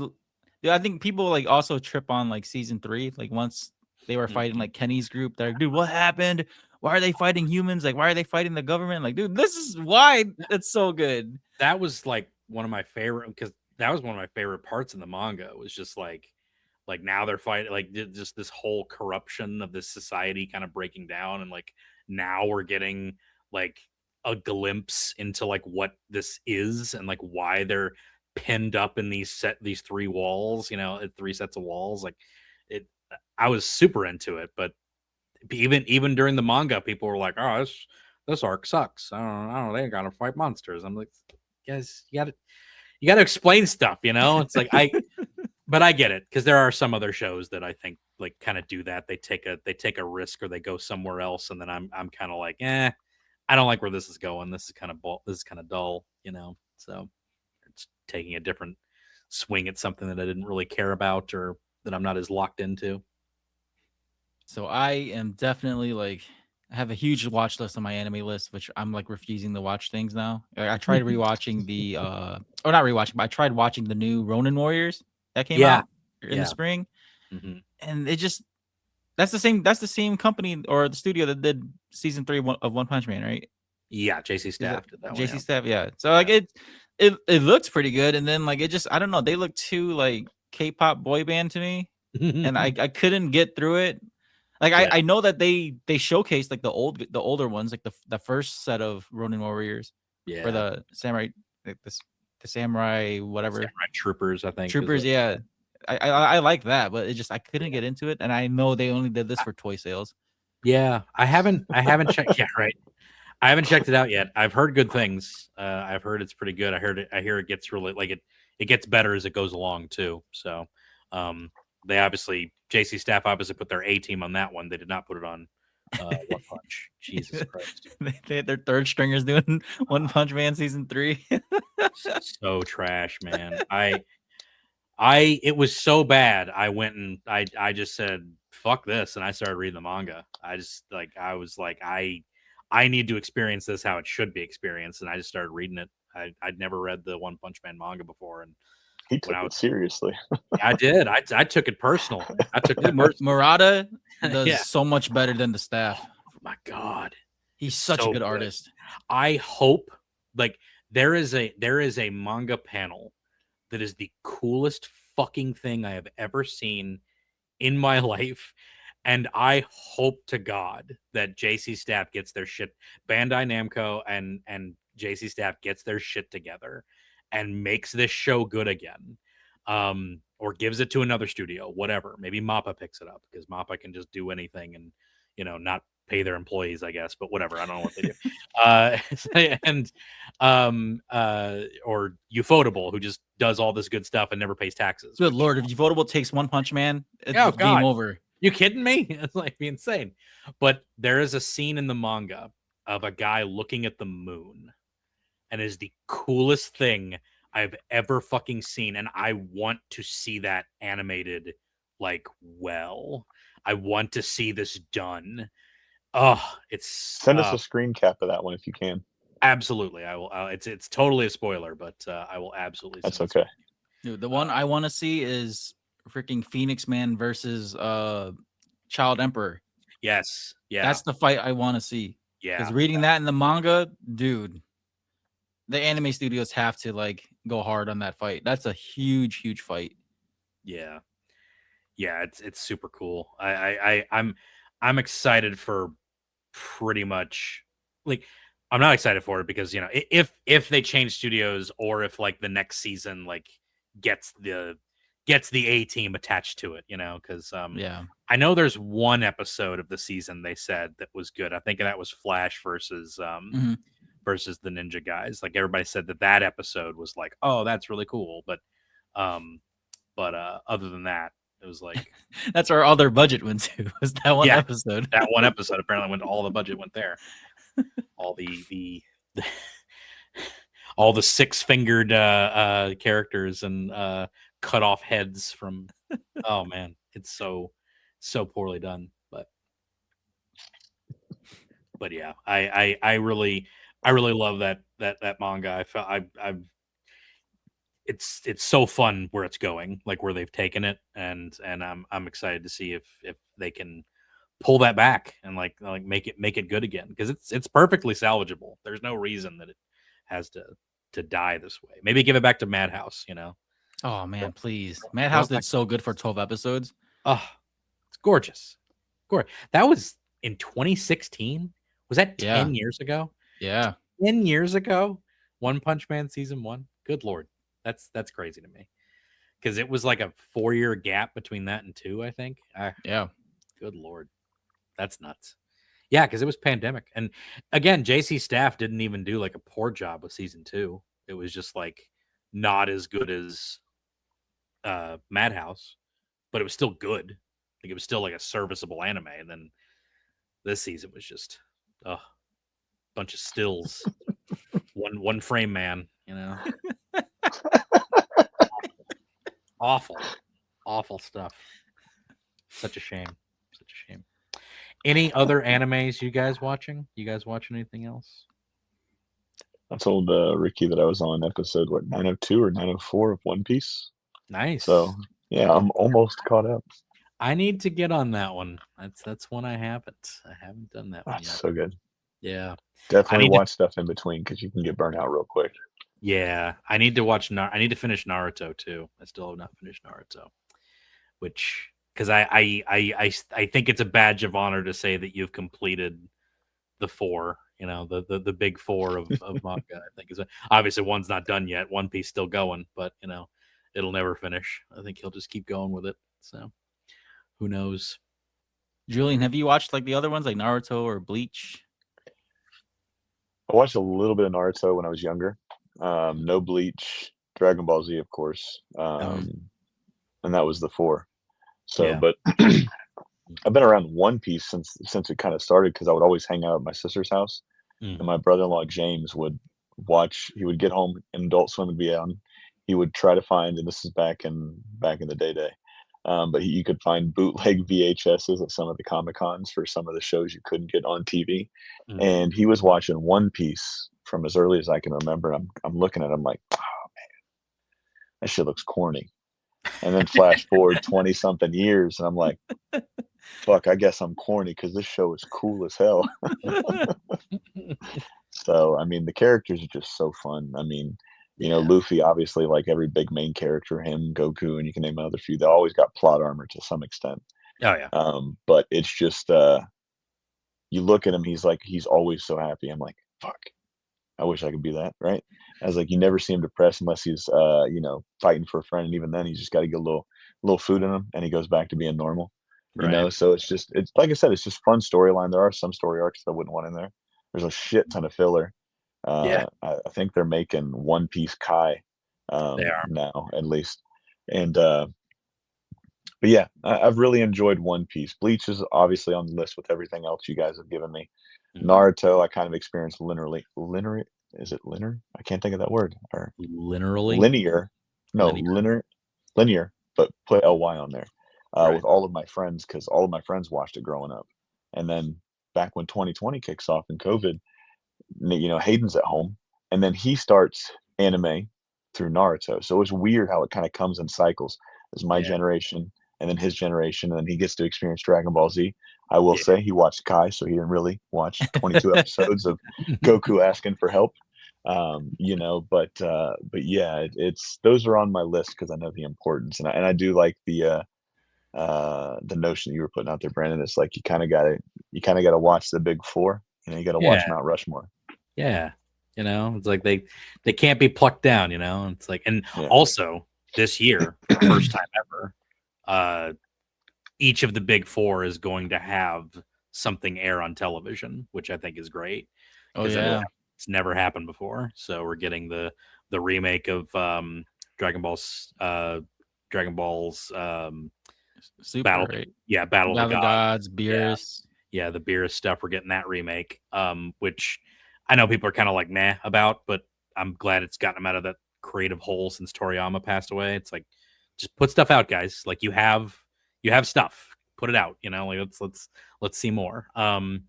think people like also trip on like season 3. Like once they were fighting like Kenny's group, they're like, dude, what happened? Why are they fighting humans? Like, why are they fighting the government? Like, dude, this is why it's so good. That was like one of my favorite, because that was one of my favorite parts in the manga. It was just like now they're fighting, like just this whole corruption of this society kind of breaking down, and like now we're getting like a glimpse into like what this is and like why they're pinned up in these 3 walls, 3 sets of walls. Like it, I was super into it, but even during the manga, people were like, "Oh, this arc sucks. I don't know. They gotta fight monsters." I'm like, guys, you gotta explain stuff. It's like but I get it, because there are some other shows that I think like kind of do that. They take a risk, or they go somewhere else, and then I'm kind of like, I don't like where this is going. This is kind of dull, So it's taking a different swing at something that I didn't really care about, or that I'm not as locked into. So I am definitely like, I have a huge watch list on my anime list, which I'm like refusing to watch things now. I tried rewatching the or not rewatching, but I tried watching the new Ronin Warriors that came Yeah, out in the spring, hmm and it just that's the same company or the studio that did season 3 of One Punch Man, right? Yeah, JC Is Staff that did that one. JC Yeah. Staff? Yeah. So like it looks pretty good, and then like it just, I don't know, they look too like K-pop boy band to me, and I couldn't get through it. Like Yeah. I know that they showcased like the older ones, like the first set of Ronin Warriors, Yeah. or the samurai, like the samurai whatever Samurai Troopers, I think. troopers. Yeah, I like that, but it just, I couldn't get into it, and I know they only did this for toy sales. Yeah, I haven't checked. Yeah, right. I haven't checked it out yet. I've heard good things. I've heard it's pretty good. I hear it gets really like it gets better as it goes along too. So, they obviously, JC Staff obviously put their A team on that one. They did not put it on One Punch. Jesus Christ. They had their third stringers doing One Punch Man season 3. So trash, man. It was so bad. I went and I just said, fuck this, and I started reading the manga. I was like, I need to experience this how it should be experienced, and I just started reading it. I'd never read the One Punch Man manga before, and He took it seriously. I did. I took it personal. I took it personal. Murata does Yeah. so much better than the staff. Oh my god, He's such so a good good. artist. I hope like there is a manga panel that is the coolest fucking thing I have ever seen in my life. And I hope to God that JC Staff gets their shit, Bandai Namco and JC Staff gets their shit together and makes this show good again. Or gives it to another studio, whatever. Maybe Mappa picks it up, because Mappa can just do anything and, not pay their employees, I guess, but whatever. I don't know what they do. And or Ufotable, who just does all this good stuff and never pays taxes. Good lord, if Ufotable takes One Punch Man, it's Oh, game God. over. You kidding me? It's like be insane. But there is a scene in the manga of a guy looking at the moon, and is the coolest thing I've ever fucking seen. And I want to see that animated like well. I want to see this done. Oh, it's Send us a screen cap of that one if you can. Absolutely, I will. It's totally a spoiler, but I will absolutely. That's send this okay. Dude, the one I want to see is freaking Phoenix Man versus Child Emperor. Yes. Yeah. That's the fight I want to see. Yeah. Because reading that in the manga, dude, the anime studios have to like go hard on that fight. That's a huge, huge fight. Yeah. Yeah. It's super cool. I'm excited for pretty much like I'm not excited for it because if they change studios or if like the next season like gets the A team attached to it, because Yeah. I know there's one episode of the season they said that was good. I think that was Flash versus Mhm. versus the Ninja guys. Like everybody said that episode was like, oh, that's really cool. But other than that, it was like That's where all their budget went to, was that one Yeah. episode. that one episode apparently went all the budget went there. All the all the six-fingered characters and cut off heads from oh man, it's so poorly done. But yeah, I really love that manga. I felt I it's so fun where it's going, like where they've taken it, and I'm excited to see if they can pull that back and like make it good again, because it's perfectly salvageable. There's no reason that it has to die this way. Maybe give it back to Madhouse, Oh man, please. Madhouse did so good for 12 episodes. Oh, it's gorgeous. That was in 2016. Was that 10 years ago? Yeah. 10 years ago? One Punch Man season 1? Good lord. That's crazy to me. Because it was like a 4-year gap between that and 2, I think. Yeah. Good lord. That's nuts. Yeah, because it was pandemic. And again, JC Staff didn't even do like a poor job with season 2. It was just like not as good as Madhouse, but it was still good. Like it was still like a serviceable anime. And then this season was just a bunch of stills. one frame man, awful stuff. Such a shame. Any other animes you guys watching? You guys watching anything else? I told Ricky that I was on episode 902 or 904 of One Piece. Nice. So yeah, I'm almost caught up. I need to get on that one. That's one I haven't done that one That's yet. so good. Yeah, Definitely watch stuff in between because you can get burnt out real quick. Yeah, I need to watch. I need to finish Naruto too. I still have not finished Naruto, which because I think it's a badge of honor to say that you've completed the 4. The big 4 of manga. I think is obviously one's not done yet. One Piece still going, but it'll never finish. I think he'll just keep going with it. So who knows? Julian, have you watched like the other ones like Naruto or Bleach? I watched a little bit of Naruto when I was younger. No Bleach, Dragon Ball Z, of course, and that was the 4. So, Yeah. but I've been around One Piece since it kind of started because I would always hang out at my sister's house, and my brother-in-law James would watch. He would get home and Adult Swim would be on. He would try to find, and this is back in the day. But you could find bootleg VHSs at some of the Comic Cons for some of the shows you couldn't get on TV. And he was watching One Piece from as early as I can remember. I'm looking at him like, oh man, that shit looks corny. And then flash forward 20 something years, and I'm like, fuck, I guess I'm corny because this show is cool as hell. So I mean, the characters are just so fun. I mean, Luffy, obviously, like every big main character, him, Goku, and you can name another few, they always got plot armor to some extent. Oh yeah. But it's just you look at him, he's always so happy. I'm like, fuck, I wish I could be that, right? I was like, you never see him depressed unless he's fighting for a friend, and even then he's just got to get a little food in him and he goes back to being normal. So it's like I said, it's just fun storyline. There are some story arcs that I wouldn't want in there. There's a shit ton of filler. I think they're making One Piece Kai They are. now, at least. And but yeah, I've really enjoyed One Piece. Bleach is obviously on the list with everything else you guys have given me. Naruto, I kind of experienced linear. Is it linear? I can't think of that word. Or linearly linear. No, linear, but put ly on there. With all of my friends, because all of my friends watched it growing up. And then back when 2020 kicks off and COVID, Hayden's at home, and then he starts anime through Naruto. So it's weird how it kind of comes in cycles. As my Yeah. generation, and then his generation, and then he gets to experience Dragon Ball Z. I will Yeah. say he watched Kai, so he didn't really watch 22 episodes of Goku asking for help. But yeah, it's those are on my list because I know the importance, and I do like the notion that you were putting out there, Brandon. It's like you kind of gotta watch the big four. You gotta watch Yeah. Mount Rushmore. Yeah. It's like they can't be plucked down, It's like, and Yeah. also this year, for the first time ever, each of the big four is going to have something air on television, which I think is great. Oh Because yeah. it's never happened before. So we're getting the remake of Dragon Ball's Super, Battle right? Battle of the Battle of Gods. Gods, Beerus. Yeah, the Beerus stuff. We're getting that remake, which I know people are kind of like nah about, but I'm glad it's gotten them out of that creative hole since Toriyama passed away. It's like, just put stuff out, guys. Like you have stuff, put it out. Like let's see more. So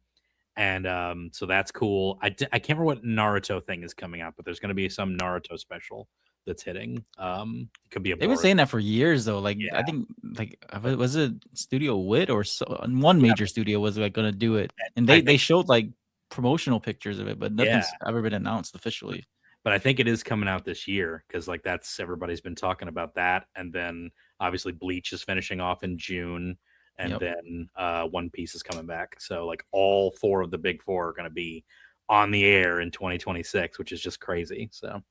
that's cool. I can't remember what Naruto thing is coming out, but there's going to be some Naruto special that's hitting. It could be a They've been Boruto. saying that for years though. Like Yeah. I think was it Studio Wit or one major studio was like gonna do it, and they showed like promotional pictures of it, but nothing's ever been announced officially. But I think it is coming out this year because like that's everybody's been talking about that, and then obviously Bleach is finishing off in June, and then One Piece is coming back. So like all four of the big four are going to be on the air in 2026, which is just crazy. So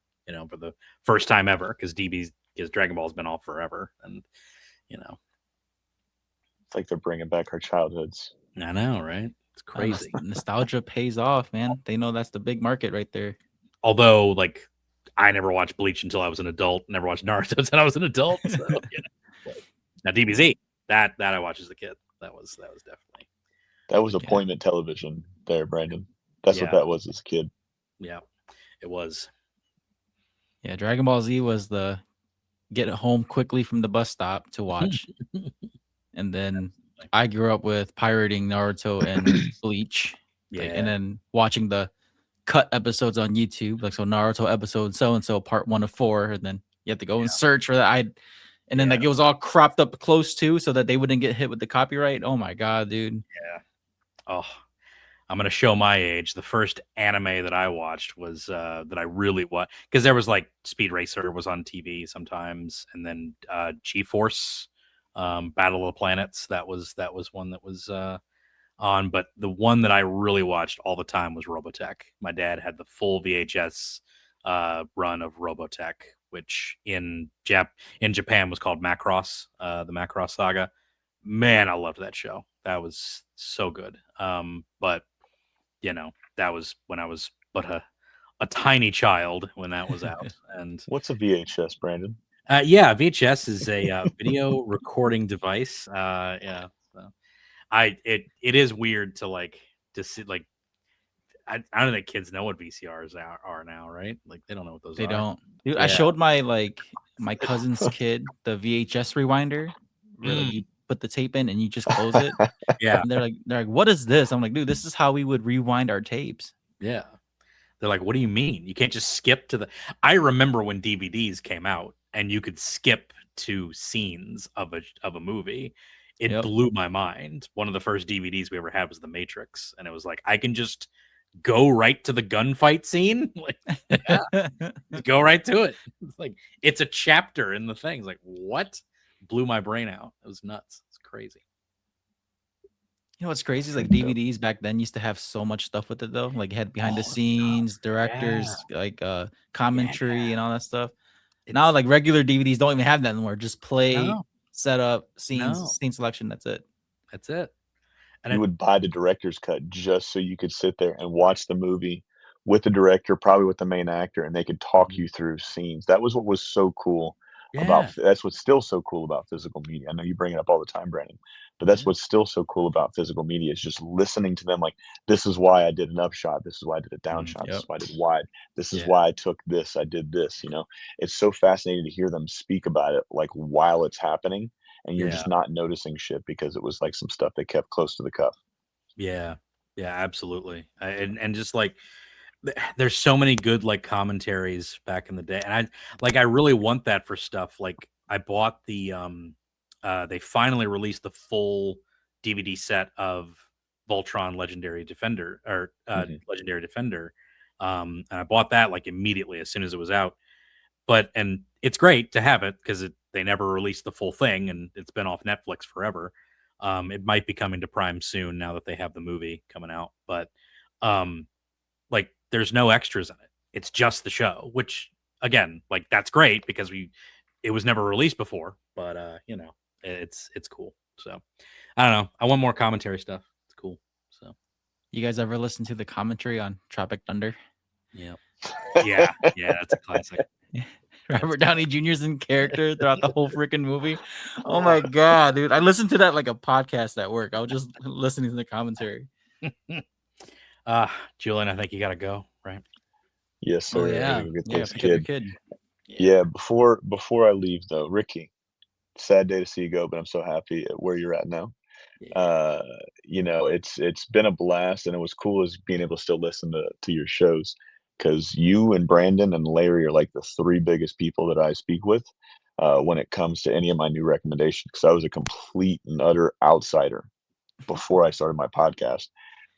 for the first time ever, because Dragon Ball's been off forever, and It's like they're bringing back our childhoods. I know, right? It's crazy. Nostalgia pays off, man. They know that's the big market right there. Although, like, I never watched Bleach until I was an adult. Never watched Naruto until I was an adult. So, Now DBZ, that I watched as a kid. That was definitely. That was appointment television there, Brandon. That's what that was as a kid. Yeah, it was. Yeah, Dragon Ball Z was the get home quickly from the bus stop to watch. And then I grew up with pirating Naruto and Bleach. And then watching the cut episodes on YouTube, like so Naruto episode so and so part 1 of 4, and then you have to go and search for that. And then like it was all cropped up close too, so that they wouldn't get hit with the copyright. Oh my god, dude. Yeah. Oh, I'm gonna show my age. The first anime that I watched was that I really watched, because there was like Speed Racer was on TV sometimes, and then G-Force, Battle of the Planets. That was one that was on, but the one that I really watched all the time was Robotech. My dad had the full VHS run of Robotech, which in Japan was called Macross, the Macross Saga. Man, I loved that show. That was so good. But that was when I was but a tiny child when that was out. And what's a VHS, Brandon? VHS is a video recording device. Yeah. So it is weird to see, like, I don't think kids know what VCRs are now, right? Like they don't know what those are. They don't. Dude, I showed my cousin's kid the VHS rewinder, where like you put the tape in and you just close it. And they're like, what is this? I'm like, dude, this is how we would rewind our tapes. Yeah. They're like, what do you mean? You can't just skip to I remember when DVDs came out and you could skip to scenes of a movie. It blew my mind. One of the first DVDs we ever had was The Matrix, and it was like, I can just go right to the gunfight scene. Like, just go right to it. It's like it's a chapter in the thing. It's like, what? Blew my brain out. It was nuts. It's crazy. You know what's crazy is like DVDs back then used to have so much stuff with it though. Like it had behind the scenes, directors, like commentary and all that stuff. Now like regular DVDs don't even have that anymore. Just play, setup, scenes, scene selection. That's it. That's it. And you would buy the director's cut just so you could sit there and watch the movie with the director, probably with the main actor, and they could talk you through scenes. That was what was so cool about. That's what's still so cool about physical media. I know you bring it up all the time, Brandon, but that's what's still so cool about physical media is just listening to them. Like, this is why I did an upshot. This is why I did a downshot. This is why I did wide. This is why I took this. I did this. It's so fascinating to hear them speak about it, like while it's happening. And you're just not noticing shit because it was like some stuff they kept close to the cuff. Yeah, absolutely. And just like, there's so many good like commentaries back in the day, and I really want that for stuff. Like I bought the they finally released the full DVD set of Voltron Legendary Defender or Legendary Defender, and I bought that like immediately as soon as it was out. And it's great to have it because they never released the full thing, and it's been off Netflix forever. It might be coming to Prime soon now that they have the movie coming out, but like there's no extras in it. It's just the show, which again, like that's great because it was never released before, but it's cool. So I don't know. I want more commentary stuff. It's cool. So You guys ever listen to the commentary on Tropic Thunder? yeah, that's a classic. Robert Downey Jr.'s in character throughout the whole freaking movie. Oh my god, dude! I listened to that like a podcast at work. I was just listening to the commentary. Julian, I think you gotta go, right? Yes, sir. Oh I yeah, gotta go get yeah. this Pick up your kid. kid. Yeah, before I leave though, Ricky, sad day to see you go, but I'm so happy at where you're at now. Yeah. It's been a blast, and it was cool as being able to still listen to your shows because you and Brandon and Larry are like the three biggest people that I speak with when it comes to any of my new recommendations. Because I was a complete and utter outsider before I started my podcast,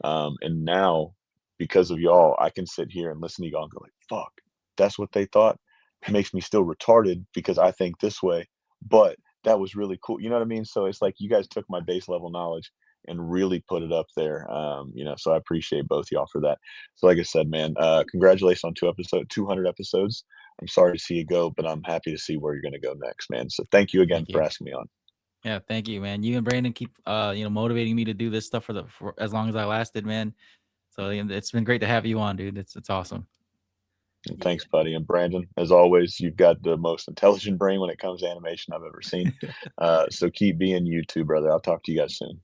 and now because of y'all, I can sit here and listen to y'all and go like, "Fuck, that's what they thought." Makes me still retarded because I think this way, but that was really cool. You know what I mean? So it's like you guys took my base level knowledge and really put it up there. So I appreciate both y'all for that. So like I said, man, congratulations on 200 episodes. I'm sorry to see you go, but I'm happy to see where you're going to go next, man. So thank you again Thank for you. asking me on. Yeah, thank you, man. You and Brandon keep motivating me to do this stuff for as long as I lasted, man. So it's been great to have you on, dude. It's awesome. And thanks, buddy. And Brandon, as always, you've got the most intelligent brain when it comes to animation I've ever seen. So keep being you too, brother. I'll talk to you guys soon.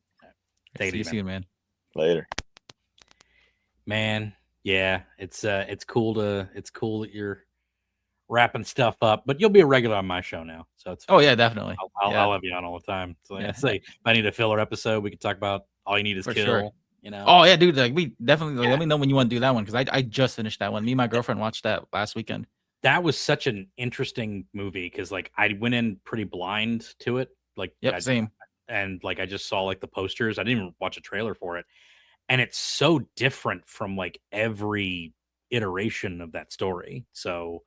See you soon, man. Later. Man, yeah, it's cool that you're wrapping stuff up, but you'll be a regular on my show now, so it's fine. Oh yeah, definitely. I'll have you on all the time. So like I say, if I need a filler episode, we can talk about All You Need Is For Kill. sure. You know. Oh yeah, dude. Like we definitely let me know when you want to do that one because I just finished that one. Me and my girlfriend watched that last weekend. That was such an interesting movie because like I went in pretty blind to it. Like Same. And like I just saw like the posters. I didn't even watch a trailer for it. And it's so different from like every iteration of that story. So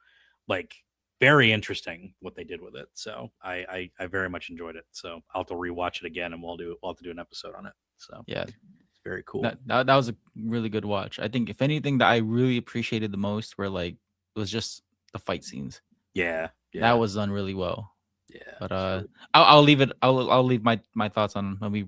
like very interesting what they did with it. So I very much enjoyed it. So I'll have to rewatch it again and we'll have to do an episode on it. So yeah, it's very cool. That was a really good watch. I think if anything that I really appreciated the most were like it was just the fight scenes. Yeah. That was done really well. Yeah. But I'll leave it. I'll leave my thoughts on when we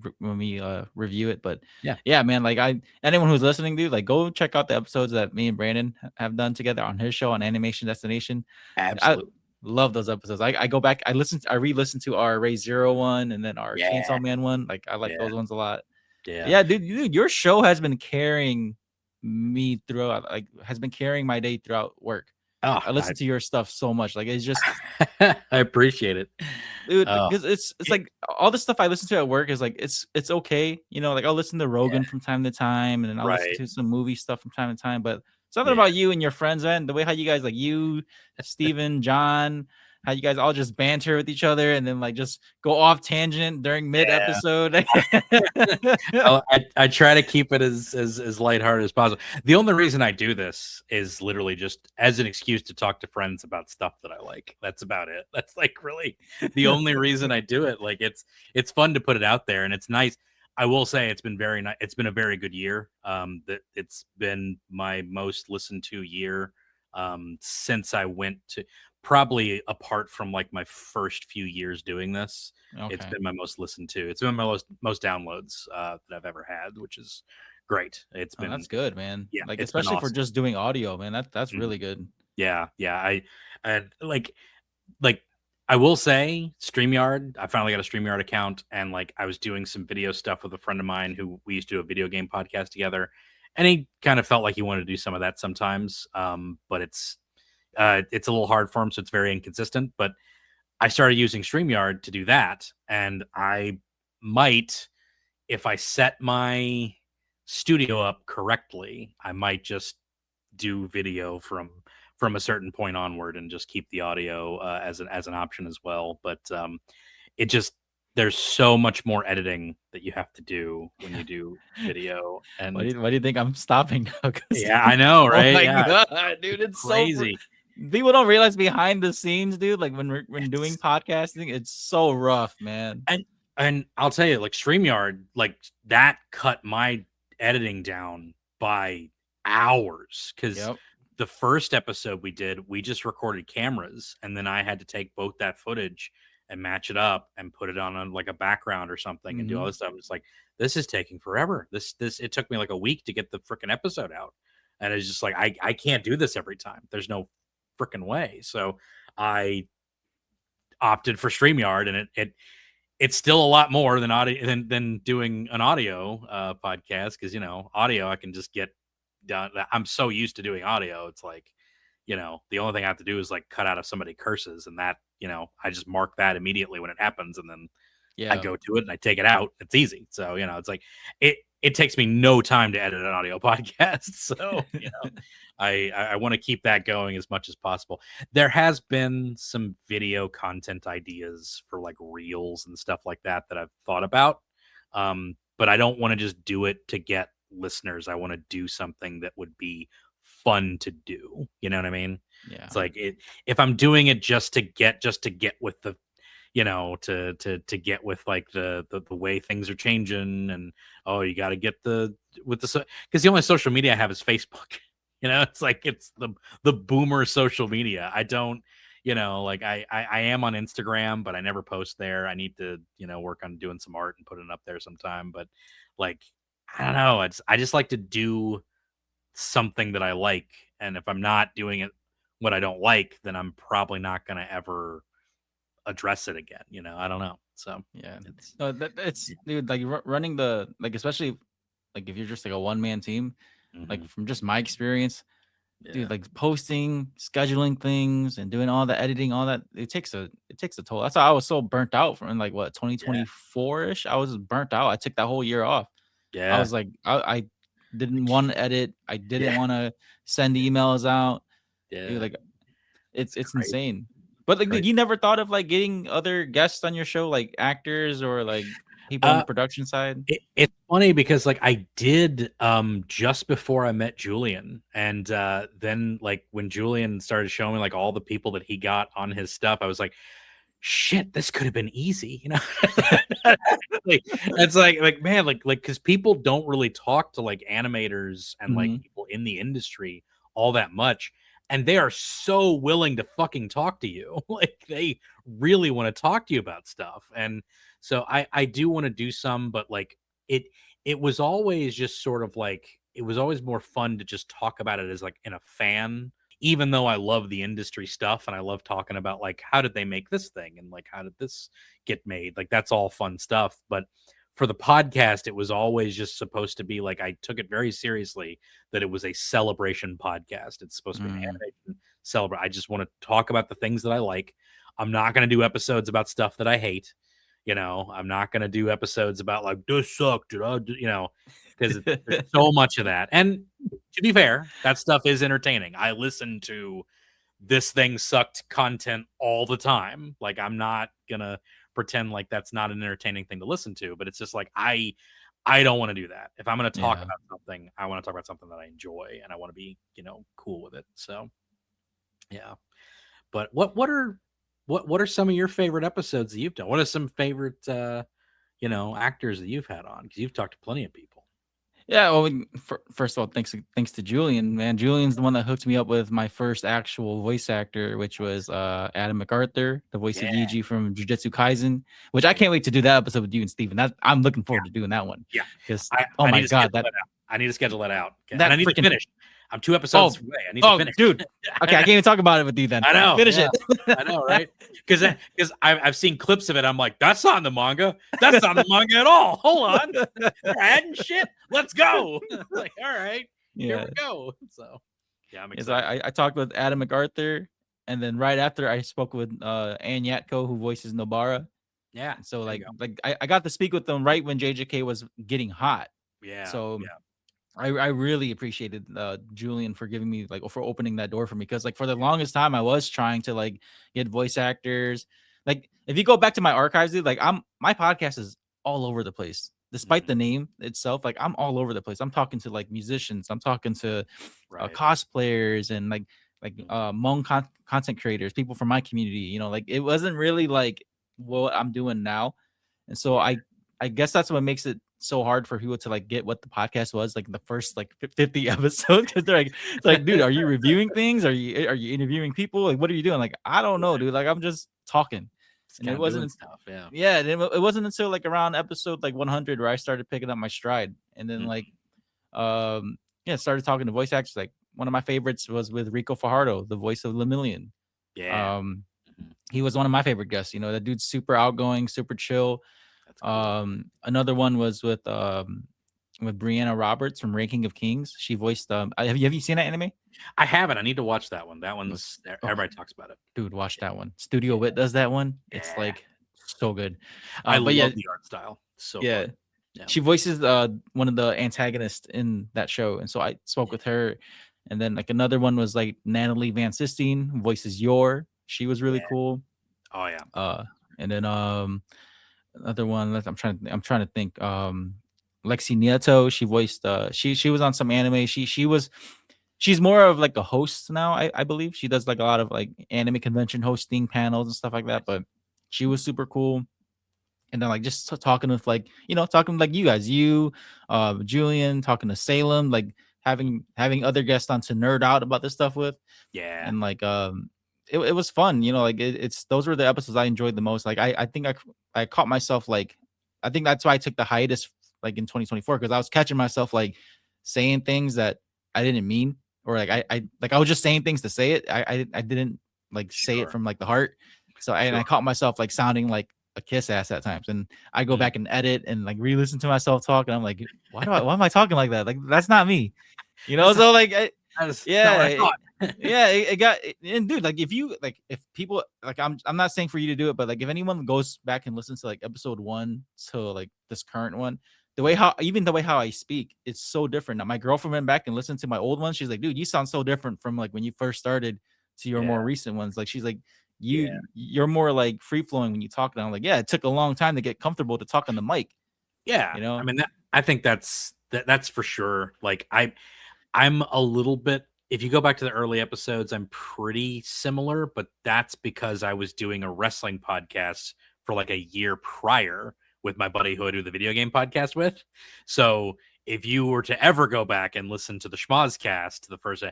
review it. But yeah, man. Like anyone who's listening, dude, like go check out the episodes that me and Brandon have done together on his show on Animation Destination. Absolutely. I love those episodes. I go back. I re-listen to our Ray Zero one and then our Chainsaw Man one. Like I like those ones a lot. Yeah, dude, your show has been carrying me throughout. Like has been carrying my day throughout work. Oh, I listen to your stuff so much. Like it's just I appreciate it, dude. Because it's like all the stuff I listen to at work is like it's okay. You know, like I'll listen to Rogan from time to time, and then I'll listen to some movie stuff from time to time. But something about you and your friends, man, the way how you guys like you, Steven, John, how you guys all just banter with each other and then like just go off tangent during mid episode. I try to keep it as lighthearted as possible. The only reason I do this is literally just as an excuse to talk to friends about stuff that I like. That's about it. That's like really the only reason I do it. Like it's fun to put it out there and it's nice. I will say it's been very nice. It's been a very good year. That it's been my most listened to year since I went to. Probably apart from like my first few years doing this, it's been my most listened to. It's been my most downloads that I've ever had, which is great. It's been that's good, man. Yeah, like especially awesome. For just doing audio, man. That's really good. Yeah. I like I will say StreamYard. I finally got a StreamYard account, and like I was doing some video stuff with a friend of mine who we used to do a video game podcast together, and he kind of felt like he wanted to do some of that sometimes. But it's a little hard for him, so it's very inconsistent. But I started using StreamYard to do that, and I might, if I set my studio up correctly, I might just do video from a certain point onward and just keep the audio as an option as well. But it just there's so much more editing that you have to do when you do video. And Why do you think I'm stopping now? yeah, I know, right? Oh my Yeah, god, dude, it's crazy. People don't realize behind the scenes, dude. Like when doing podcasting, it's so rough, man. And I'll tell you, like StreamYard, like that cut my editing down by hours because Yep. the first episode we just recorded cameras, and then I had to take both that footage and match it up and put it on like a background or something and do all this stuff. It's like, this is taking forever. This it took me like a week to get the freaking episode out, and it's just like I can't do this every time. There's no freaking way. So I opted for StreamYard, and it's still a lot more than audio than doing an audio podcast, because audio I can just get done. I'm so used to doing audio. It's like, the only thing I have to do is like cut out if somebody curses, and that, I just mark that immediately when it happens, and then I go to it and I take it out. It's easy. So, it's like it takes me no time to edit an audio podcast. So, I want to keep that going as much as possible. There has been some video content ideas for like reels and stuff like that I've thought about. But I don't want to just do it to get listeners. I want to do something that would be fun to do. You know what I mean? Yeah. It's like if I'm doing it just to get with the, to get with like the way things are changing, and you got to get because the only social media I have is Facebook. It's like it's the boomer social media. I don't, like I am on Instagram, but I never post there. I need to, work on doing some art and putting it up there sometime. But like, I don't know. I just like to do something that I like. And if I'm not doing it what I don't like, then I'm probably not going to ever address it again. I don't know. So yeah, it's dude, like running like, especially like if you're just like a one-man team, like from just my experience, dude, like posting, scheduling things, and doing all the editing, all that, it takes a toll. That's why I was so burnt out from like 2024-ish. I was burnt out. I took that whole year off. I was like, I didn't want to edit. I didn't want to send emails out. Dude, like it's insane. But like, you never thought of like getting other guests on your show, like actors or like people on the production side? It's funny because like I did just before I met Julian, and then like when Julian started showing me like all the people that he got on his stuff, I was like, shit, this could have been easy, It's like man, like because people don't really talk to like animators and like people in the industry all that much, and they are so willing to fucking talk to you. Like they really want to talk to you about stuff. And so I do want to do some, but like it was always just sort of like, it was always more fun to just talk about it as like in a fan, even though I love the industry stuff and I love talking about like, how did they make this thing? And like, how did this get made? Like, that's all fun stuff. But for the podcast, it was always just supposed to be like, I took it very seriously that it was a celebration podcast. It's supposed to be an animation celebrate. I just want to talk about the things that I like. I'm not going to do episodes about stuff that I hate. I'm not going to do episodes about like, this sucked, because there's so much of that. And to be fair, that stuff is entertaining. I listen to this thing sucked content all the time. Like, I'm not going to pretend like that's not an entertaining thing to listen to, but it's just like, I don't want to do that. If I'm going to talk about something, I want to talk about something that I enjoy, and I want to be, cool with it. So yeah. But what are some of your favorite episodes that you've done? What are some favorite actors that you've had on? Because you've talked to plenty of people. Yeah, well, first of all, thanks to Julian, man. Julian's the one that hooked me up with my first actual voice actor, which was Adam MacArthur, the voice of Yuji from Jujutsu Kaisen, which I can't wait to do that episode with you and Steven. I'm looking forward to doing that one. Yeah. Because, oh my God, I need to schedule that out. Okay. And I need to finish. I'm 2 episodes away. I need to finish. Dude. Okay, I can't even talk about it with you then. I know. Finish it. I know, right? Because I've seen clips of it. I'm like, that's not in the manga. That's not in the manga at all. Hold on. They're adding shit. Let's go. Like, all right. Here we go. So, yeah, I'm excited. I talked with Adam MacArthur, and then right after I spoke with Ann Yatko, who voices Nobara. Yeah. So, like I got to speak with them right when JJK was getting hot. Yeah. So, I really appreciated Julian for giving me like for opening that door for me, because like for the longest time I was trying to like get voice actors. Like if you go back to my archives, dude, like my podcast is all over the place. Despite the name itself, like I'm all over the place. I'm talking to like musicians, I'm talking to Right. cosplayers and like Hmong content creators, people from my community. You know, like it wasn't really like what I'm doing now, and so I guess that's what makes it so hard for people to like get what the podcast was like in the first like 50 episodes, because they're like, it's like, dude, are you reviewing things? Are you interviewing people? Like, what are you doing? Like, I don't know, dude. Like, I'm just talking. Just And it kinda wasn't doing stuff, yeah. yeah, it wasn't until like around episode like 100 where I started picking up my stride, and then like yeah, started talking to voice actors. Like one of my favorites was with Rico Fajardo, the voice of Lemillion. Yeah. um he was one of my favorite guests. You know, that dude's super outgoing, super chill. That's cool. Another one was with Brianna Roberts from Ranking of Kings. She voiced have you seen that anime? I haven't. I need to watch that one. That one's Oh, everybody talks about it. dude, watch that one. Studio Wit does that one. It's Yeah. like so good. I But love yeah, the art style. So yeah. fun. Yeah. She voices one of the antagonists in that show, and so I spoke with her. And then like another one was like Natalie Van Sistine, who voices Yor. She was really cool. Oh yeah. And then another one, I'm trying to think. Lexi Nieto, she voiced she was on some anime. She's more of like a host now, I believe. She does like a lot of like anime convention hosting panels and stuff like that. But she was super cool. And then like just talking with like, talking like you guys, Julian, talking to Salem, like having other guests on to nerd out about this stuff with. Yeah. And like it was fun, like it's those were the episodes I enjoyed the most. Like I think I caught myself like, I think that's why I took the hiatus like in 2024, because I was catching myself like saying things that I didn't mean, or like I was just saying things to say it. I didn't like say it from like the heart. So I caught myself like sounding like a kiss ass at times, and I go back and edit and like re-listen to myself talk, and I'm like, why am I talking like that? Like that's not me, so like That's yeah, not what I thought. yeah, it got and dude, like if people like, I'm not saying for you to do it, but like if anyone goes back and listens to like episode 1 to like this current one, the way how I speak, it's so different now. My girlfriend went back and listened to my old ones. She's like, dude, you sound so different from like when you first started to your more recent ones. Like she's like, you're more like free flowing when you talk. And I'm like, yeah, it took a long time to get comfortable to talk on the mic. Yeah. I mean, I think that's for sure. Like I'm a little bit, if you go back to the early episodes, I'm pretty similar, but that's because I was doing a wrestling podcast for like a year prior with my buddy who I do the video game podcast with. So if you were to ever go back and listen to the Schmozcast, the first,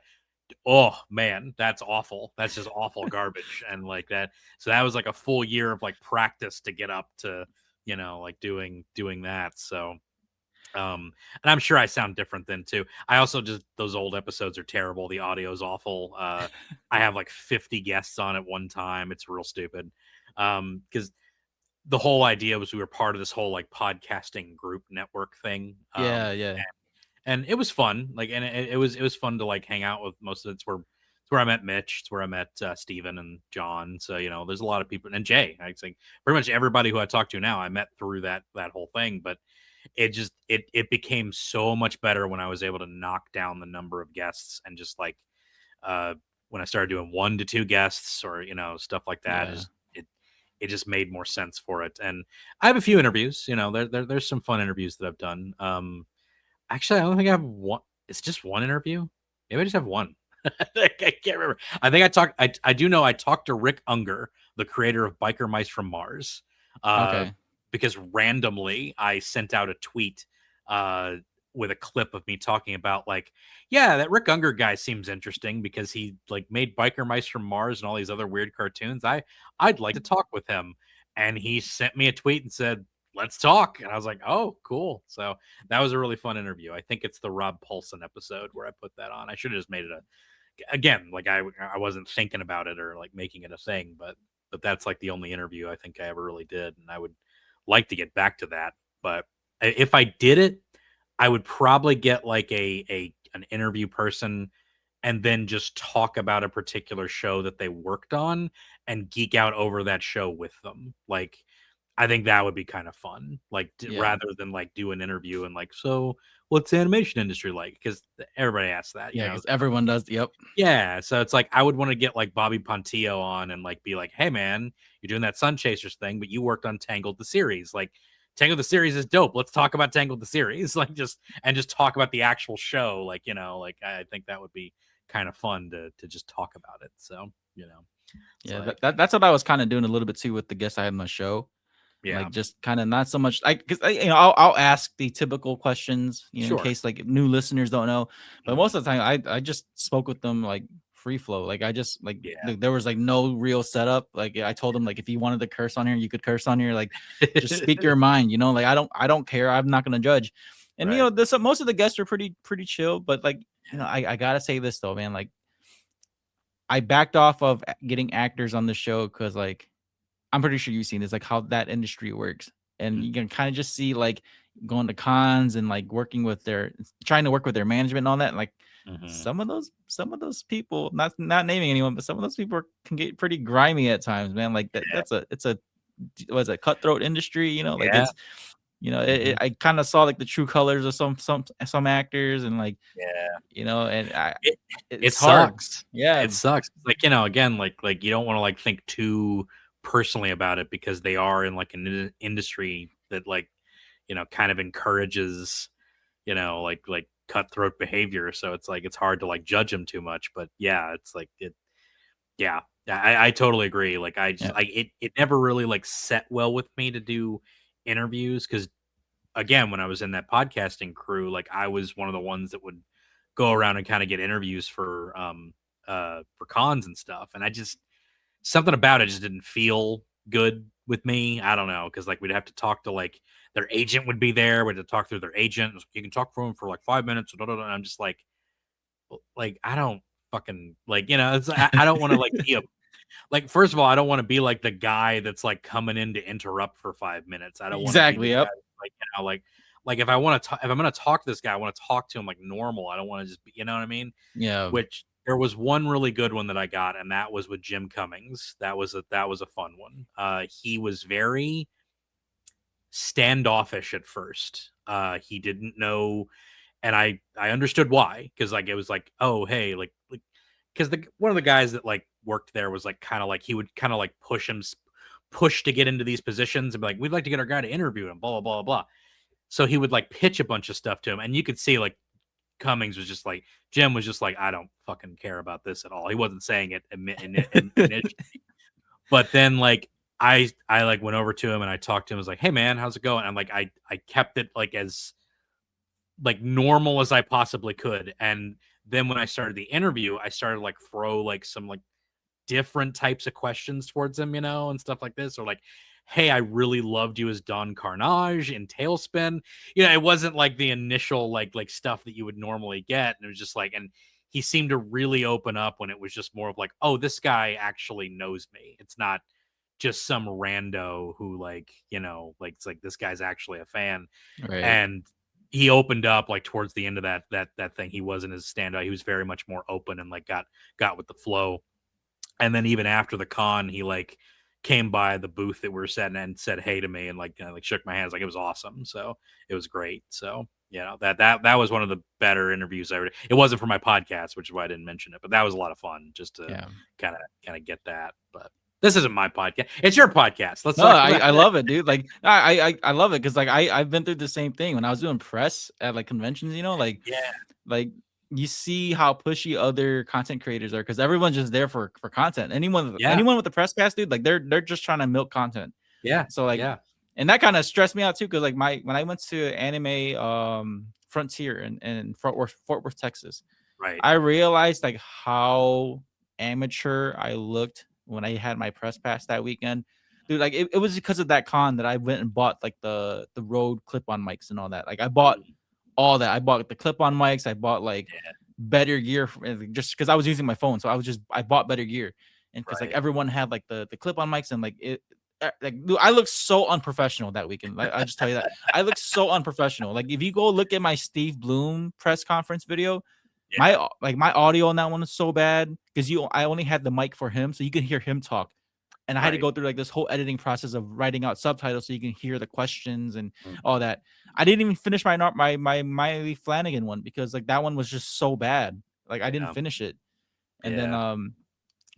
oh man, that's awful. That's just awful garbage. And like that. So that was like a full year of like practice to get up to, like doing that. So, and I'm sure I sound different then too. I also just, those old episodes are terrible. The audio is awful. I have like 50 guests on at one time. It's real stupid. Because the whole idea was we were part of this whole like podcasting group network thing. Yeah. And it was fun. Like, and it was fun to like hang out with most of it. It's where I met Mitch. It's where I met Steven and John. So, there's a lot of people, and Jay. I think pretty much everybody who I talk to now, I met through that whole thing. But it just, it became so much better when I was able to knock down the number of guests, and just like, when I started doing 1 to 2 guests, or, stuff like that, it just made more sense for it. And I have a few interviews, there's some fun interviews that I've done. Actually, I don't think I have one. It's just one interview. Maybe I just have one. I can't remember. I think I do know I talked to Rick Unger, the creator of Biker Mice from Mars. Okay. Because randomly I sent out a tweet with a clip of me talking about like, yeah, that Rick Unger guy seems interesting because he like made Biker Mice from Mars and all these other weird cartoons. I'd like to talk with him. And he sent me a tweet and said, let's talk. And I was like, oh, cool. So that was a really fun interview. I think it's the Rob Paulson episode where I put that on. I should have just made it again, like I wasn't thinking about it or like making it a thing, but that's like the only interview I think I ever really did. And I would like to get back to that. But if I did it, I would probably get like an interview person and then just talk about a particular show that they worked on and geek out over that show with them. Like, I think that would be kind of fun, like rather than like do an interview and like, so what's the animation industry like? Because everybody asks that, Yeah, because everyone does. Yep. Yeah, so it's like I would want to get like Bobby Pontillo on and like be like, hey man, you're doing that Sun Chasers thing, but you worked on Tangled the series. Like Tangled the series is dope. Let's talk about Tangled the series. Like just talk about the actual show. Like, like I think that would be kind of fun to just talk about it. So, Yeah, like, that's what I was kind of doing a little bit too with the guests I had on my show. yeah, Like just kind of not so much because I'll ask the typical questions, in sure. case like new listeners don't know. But Mhm. most of the time, I just spoke with them like free flow. Like I just like there was like no real setup. Like I told them like if you wanted to curse on here, you could curse on here. Like just speak your mind. Like I don't care. I'm not gonna judge. And Right. most of the guests are pretty chill. But like I gotta say this though, man. Like I backed off of getting actors on the show because like. I'm pretty sure you've seen this, like how that industry works. And you can kind of just see like going to cons and like trying to work with their management and all that. Like some of those people, not naming anyone, but some of those people can get pretty grimy at times, man. Like it's a what's a cutthroat industry, like it's I kind of saw like the true colors of some actors and like and it hard. sucks. Yeah, It sucks. Like, again, like you don't want to like think too personally about it because they are in like an industry that like, kind of encourages, like cutthroat behavior. So it's like it's hard to like judge them too much. But yeah, it's like yeah. I totally agree. Like it never really like set well with me to do interviews because again, when I was in that podcasting crew, like I was one of the ones that would go around and kind of get interviews for cons and stuff. And I just something about it just didn't feel good with me. I don't know, because like we'd have to talk to like their agent would be there. We'd have to talk through their agent. You can talk for them for like 5 minutes. And I'm just like I don't fucking like it's I don't want to like be a like first of all I don't want to be like the guy that's like coming in to interrupt for 5 minutes. I don't want to be exactly. the guy Yep. that's, like if I want to if I'm going to talk to this guy, I want to talk to him like normal. I don't want to just be, you know what I mean? Yeah. Which there was one really good one that I got, and that was with Jim Cummings. That was a fun one. He was very standoffish at first. He didn't know, and I understood why, because like it was like, oh hey, like because one of the guys that like worked there was like kind of like he would kind of like push to get into these positions and be like, we'd like to get our guy to interview him, blah blah blah blah. So he would like pitch a bunch of stuff to him, and you could see like Cummings was just like Jim was just like, I don't fucking care about this at all. He wasn't saying it initially, but then like I like went over to him and I talked to him. I was like, hey man, how's it going? I'm like I kept it like as like normal as I possibly could. And then when I started the interview, I started like throw like some like different types of questions towards him, and stuff like this, or like, hey, I really loved you as Don Carnage in Tailspin. It wasn't like the initial like stuff that you would normally get. And it was just like, and he seemed to really open up when it was just more of like, oh, this guy actually knows me. It's not just some rando who like, like it's like this guy's actually a fan. Right. And he opened up like towards the end of that thing. He wasn't as standout. He was very much more open and like got with the flow. And then even after the con, he like came by the booth that we were setting and said hey to me and like like shook my hands. Like it was awesome. So it was great. So that was one of the better interviews I ever. It wasn't for my podcast, which is why I didn't mention it, but that was a lot of fun just to kind of get that. But this isn't my podcast. It's your podcast. Let's talk about I love it, dude. Like I love it because like I've been through the same thing when I was doing press at like conventions, like like you see how pushy other content creators are because everyone's just there for content. Anyone with the press pass, dude, like they're just trying to milk content. Yeah. So like and that kind of stressed me out too because like when I went to Anime Frontier in Fort Worth, Texas, right, I realized like how amateur I looked when I had my press pass that weekend. Dude, like it was because of that con that I went and bought like the Rode clip-on mics and all that. Like I bought all that. I bought the clip-on mics. I bought like better gear just because I was using my phone. So I bought better gear. And because like everyone had like the clip-on mics and like it like dude, I looked so unprofessional that weekend. Like, I just tell you that. I looked so unprofessional. Like if you go look at my Steve Bloom press conference video, my audio on that one is so bad because I only had the mic for him, so you could hear him talk. and I had to Right. go through like this whole editing process of writing out subtitles so you can hear the questions and Mhm. all that. I didn't even finish my Miley Flanagan one because like that one was just so bad. Like I didn't Yeah. finish it. And then Yeah.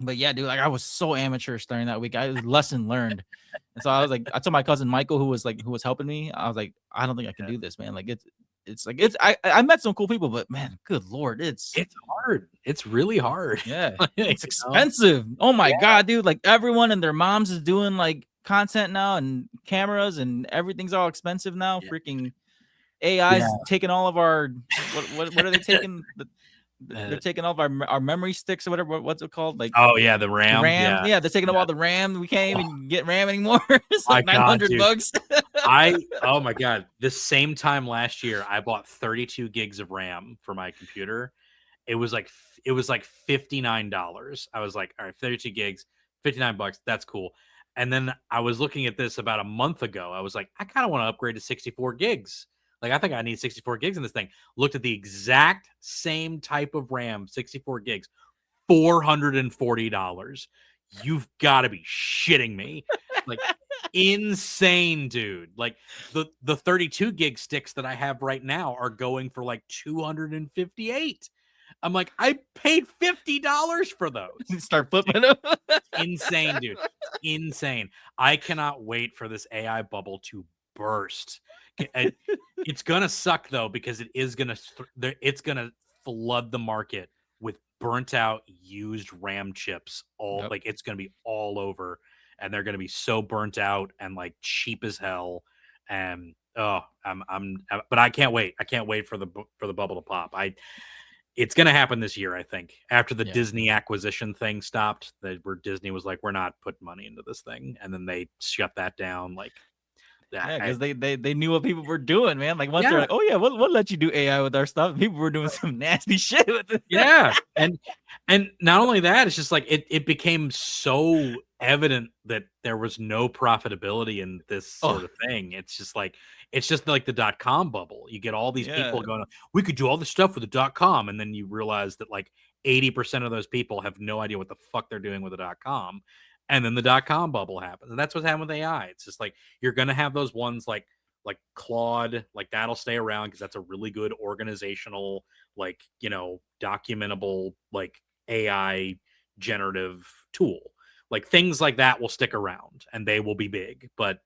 but yeah, dude, like I was so amateur starting that week. I was lesson learned. And so I was like, I told my cousin Michael, who was helping me, I was like, I don't think I can Yeah. do this, man. Like I met some cool people, but man, good lord, it's It's hard. It's really hard. yeah, Like, it's you know? expensive. Oh my Yeah. god, dude! Like everyone and their moms is doing like content now and cameras and everything's all expensive now. Yeah. Freaking AI's taking all of our what are they taking? They're taking all of our memory sticks or whatever. What's it called? Like Oh yeah, the RAM. RAM. Yeah. Yeah, they're taking up Yeah. all the RAM. We can't even get RAM anymore. It's My like God, $900 dude. bucks. Oh my God. The same time last year, I bought 32 gigs of RAM for my computer. It was like $59. I was like, all right, 32 gigs, $59. That's cool. And then I was looking at this about a month ago. I was like, I kind of want to upgrade to 64 gigs. Like, I think I need 64 gigs in this thing. Looked at the exact same type of RAM, 64 gigs, $440. You've got to be shitting me. Like, insane, dude. Like, the 32 gig sticks that I have right now are going for like 258. I'm like, I paid $50 for those. Start flipping them. Insane, dude. Insane. I cannot wait for this AI bubble to burst. It's gonna suck though, because it's gonna flood the market with burnt out used RAM chips. Yep. Like it's gonna be all over, and they're gonna be so burnt out and like cheap as hell. And but I can't wait. I can't wait for the bubble to pop. It's going to happen this year, I think, after the Yeah. Disney acquisition thing stopped, where Disney was like, we're not putting money into this thing. And then they shut that down. Like, Yeah, because they knew what people were doing, man. Like once they're Yeah. like, oh yeah, we'll let you do AI with our stuff. People were doing some nasty shit with it. Yeah. And not only that, it's just like it became so evident that there was no profitability in this sort of thing. It's just like the .com bubble. You get all these people Yeah. going, we could do all this stuff with the .com, and then you realize that like 80% of those people have no idea what the fuck they're doing with the .com. And then the .com bubble happens. And that's what's happening with AI. It's just like you're gonna have those ones like Claude, like that'll stay around because that's a really good organizational, like, you know, documentable, like AI generative tool. Like things like that will stick around and they will be big, but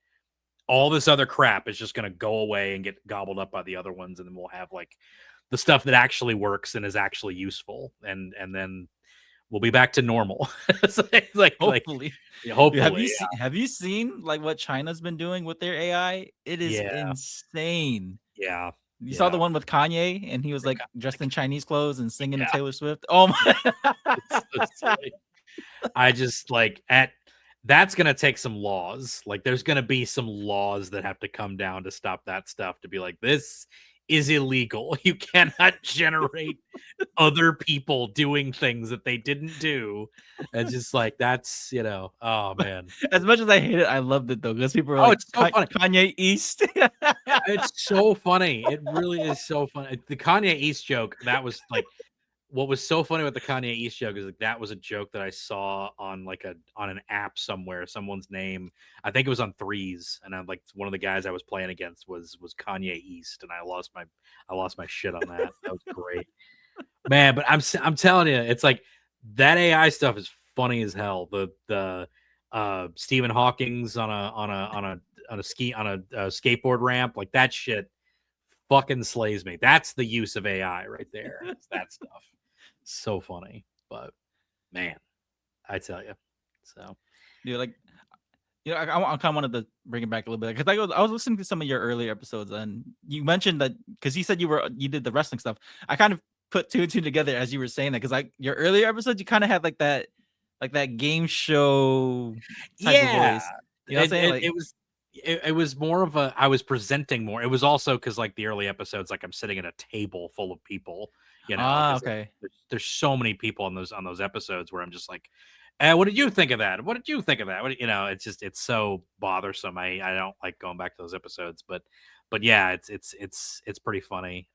all this other crap is just going to go away and get gobbled up by the other ones. And then we'll have like the stuff that actually works and is actually useful. And then we'll be back to normal. Hopefully. Hopefully. Have you seen like what China's been doing with their AI? It is insane. Yeah. You saw the one with Kanye, and he was like dressed in Chinese clothes and singing to Taylor Swift. Oh my! It's so silly. I just like that's gonna take some laws. Like, there's gonna be some laws that have to come down to stop that stuff. To be like, this is illegal. You cannot generate other people doing things that they didn't do. It's just like that's oh man. As much as I hate it, I loved it though, because people are like, it's so funny. Kanye East. It's so funny. It really is so funny. The Kanye East joke, that was like what was so funny with the Kanye East joke is like that was a joke that I saw on like on an app somewhere, someone's name. I think it was on Threes, and I'm like one of the guys I was playing against was Kanye East, and I lost my shit on that. That was great. Man, but I'm telling you, it's like that AI stuff is funny as hell. The Stephen Hawking's on a skateboard ramp, like that shit fucking slays me. That's the use of AI right there. It's that stuff. So funny, but man, I tell you. So, Dude, I kind of wanted to bring it back a little bit because I was listening to some of your earlier episodes, and you mentioned that because you said you did the wrestling stuff. I kind of put two and two together as you were saying that because your earlier episodes you kind of had like that game show type of voice. You know what I'm saying? It was more of I was presenting more. It was also because like the early episodes, like I'm sitting at a table full of people, okay. There's so many people on those episodes where I'm just like, what did you think of that? What did you think of that? It's so bothersome. I don't like going back to those episodes, but yeah, it's pretty funny.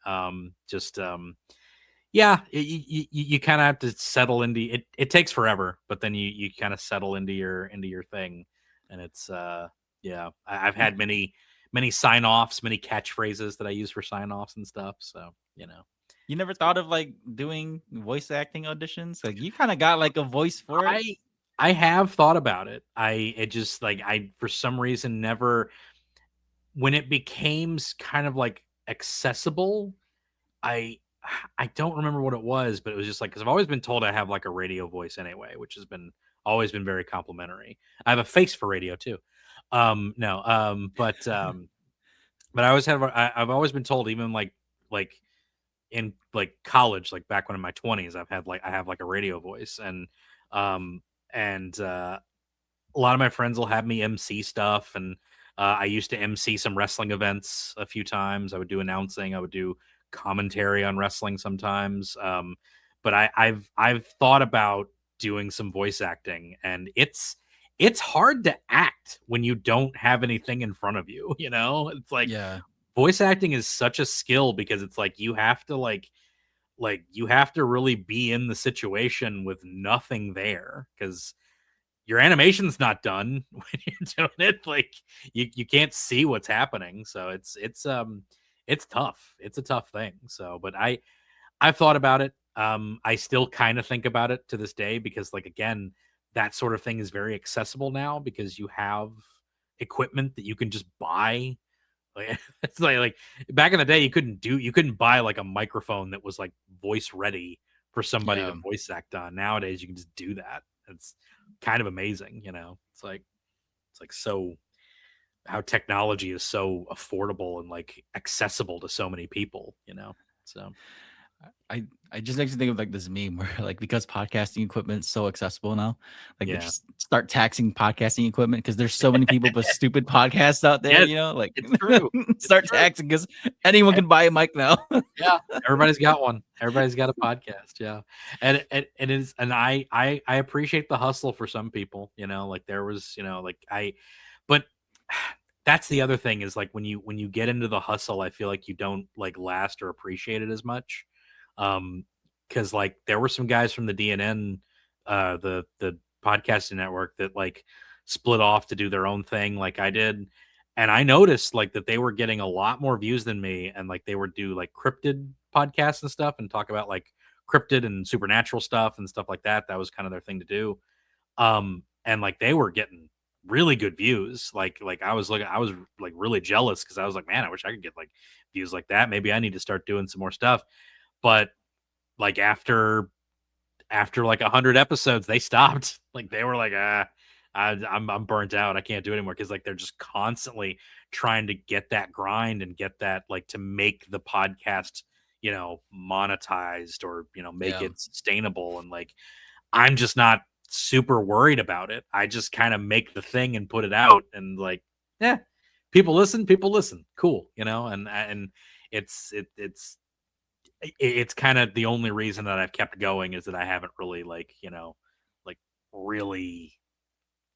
Yeah, you kind of have to settle into it. It takes forever, but then you kind of settle into your thing, and it's yeah. I've had many sign offs, many catchphrases that I use for sign offs and stuff. So You never thought of like doing voice acting auditions? Like you kind of got like a voice for it. I have thought about it. It just like I for some reason never when it became kind of like accessible. I I don't remember what it was, but it was just like because I've always been told I have like a radio voice anyway, which has been always been very complimentary. I have a face for radio too. No, but I always have. I've always been told, even like in like college, like back when in my 20s, I have like a radio voice, um and a lot of my friends will have me MC stuff, and I used to MC some wrestling events a few times. I would do announcing, I would do commentary on wrestling sometimes. But I've thought about doing some voice acting, and it's hard to act when you don't have anything in front of you. It's like Yeah. voice acting is such a skill because it's like you have to you have to really be in the situation with nothing there because your animation's not done when you're doing it. Like you can't see what's happening. So it's tough. It's a tough thing. So but I've thought about it. I still kind of think about it to this day because like again, that sort of thing is very accessible now because you have equipment that you can just buy. Like it's like back in the day you couldn't buy like a microphone that was like voice ready for somebody to Yeah. voice act on. Nowadays you can just do that. It's kind of amazing. It's like so how technology is so affordable and like accessible to so many people. So I just like to think of like this meme where like because podcasting equipment's so accessible now, like they yeah. just start taxing podcasting equipment because there's so many people with stupid podcasts out there, Yes, like it's true. start true. taxing because anyone can buy a mic now. Yeah, everybody's got one. Everybody's got a podcast. Yeah, and it's and I appreciate the hustle for some people. Like there was like but that's the other thing is like when you get into the hustle, I feel like you don't like last or appreciate it as much. Because like there were some guys from the DNN, the podcasting network that like split off to do their own thing, like I did, and I noticed like that they were getting a lot more views than me, and like they would do like cryptid podcasts and stuff, and talk about like cryptid and supernatural stuff and stuff like that. That was kind of their thing to do. And like they were getting really good views. Like I was like really jealous because I was like, man, I wish I could get like views like that. Maybe I need to start doing some more stuff. But like after like 100 episodes, they stopped. Like they were like, I'm burnt out. I can't do it anymore because like they're just constantly trying to get that grind and get that like to make the podcast, monetized or make Yeah. it sustainable. And like I'm just not super worried about it. I just kind of make the thing and put it out, and like, yeah, people listen. Cool, and it's kind of the only reason that I've kept going is that I haven't really like really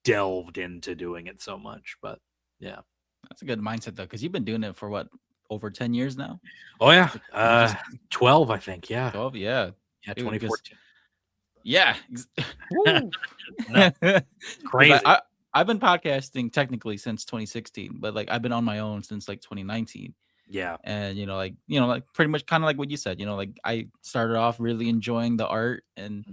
delved into doing it so much. But yeah. That's a good mindset though, because you've been doing it for what, over 10 years now? Oh yeah. You just 12, I think. Yeah. 12, yeah. Yeah. Dude, because 2014. yeah. Woo. No, 'Cause crazy. I've been podcasting technically since 2016, but like I've been on my own since like 2019. Yeah. And like pretty much kind of like what you said, like I started off really enjoying the art, and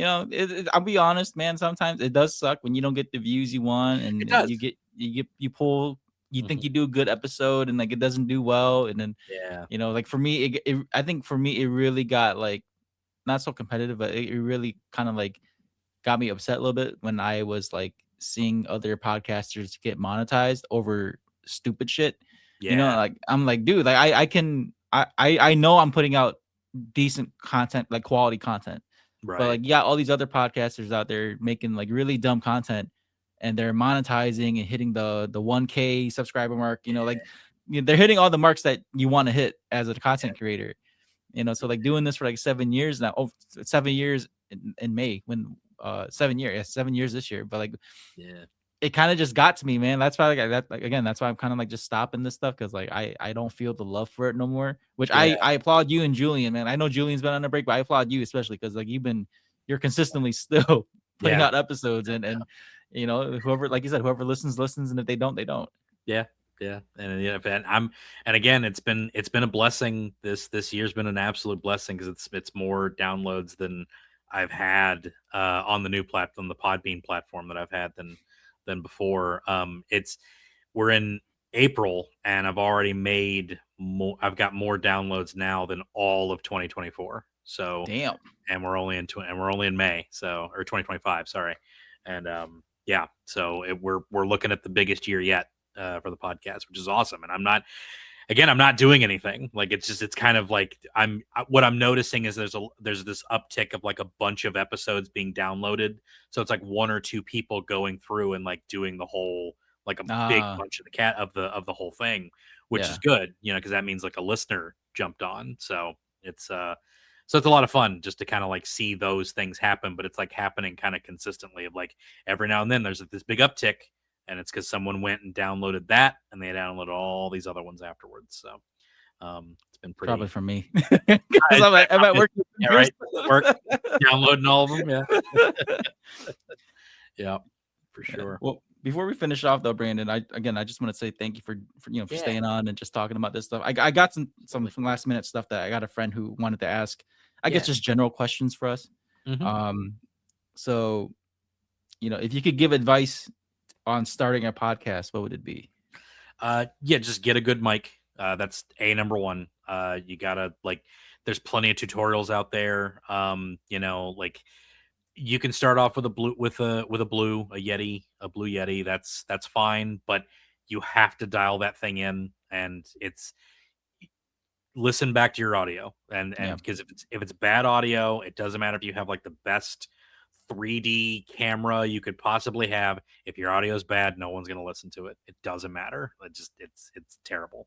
I'll be honest, man, sometimes it does suck when you don't get the views you want, It and does. you pull, you think Mhm. you do a good episode and like it doesn't do well, and then Yeah. like for me I think for me it really got like not so competitive, but it really kind of like got me upset a little bit when I was like seeing other podcasters get monetized over stupid shit. Yeah. Like I'm like, dude, like I know I'm putting out decent content, like quality content. But Right. like, yeah, all these other podcasters out there making like really dumb content, and they're monetizing and hitting the 1K subscriber mark, like they're hitting all the marks that you want to hit as a content creator. So like doing this for like 7 years now. Oh, 7 years in May when 7 years, yeah, 7 years this year. But like Yeah. it kind of just got to me, man. That's why again, that's why I'm kind of like just stopping this stuff, because like I don't feel the love for it no more. Which Yeah. I applaud you and Julian, man. I know Julian's been on a break, but I applaud you especially because like you're consistently still putting Yeah. out episodes, and you know, whoever, like you said, whoever listens, and if they don't, they don't. Yeah. And yeah, and again, it's been a blessing. This year's been an absolute blessing because it's more downloads than I've had on the new platform, the Podbean platform, that I've had than before. We're in April and I've already made more. I've got more downloads now than all of 2024. So Damn. and we're only in May, so, or 2025, sorry. And yeah, so we're looking at the biggest year yet for the podcast, which is awesome. And I'm not doing anything. Like, it's kind of like what I'm noticing is there's this uptick of like a bunch of episodes being downloaded. So it's like one or two people going through and like doing the whole, like a big bunch of the whole thing, which is good, you know, because that means like a listener jumped on. So it's a lot of fun just to kind of like see those things happen, but it's like happening kind of consistently, of like every now and then there's this big uptick, and it's because someone went and downloaded that and they downloaded all these other ones afterwards. So it's been pretty. Probably for me. Because I'm at work. Yeah, right. Work downloading all of them. Yeah. Yeah, for sure. Well, before we finish off though, Brandon, I just want to say thank you for staying on and just talking about this stuff. I got some last minute stuff that I got a friend who wanted to ask. I guess just general questions for us. Mm-hmm. So, you know, if you could give advice on starting a podcast, what would it be? Yeah, just get a good mic. That's number one. You gotta, like, there's plenty of tutorials out there. You know, like, you can start off with a blue Yeti. That's fine, but you have to dial that thing in, and listen back to your audio, and because if it's bad audio, it doesn't matter if you have like the best 3D camera you could possibly have. If your audio is bad, no one's going to listen to it. It doesn't matter. It's terrible.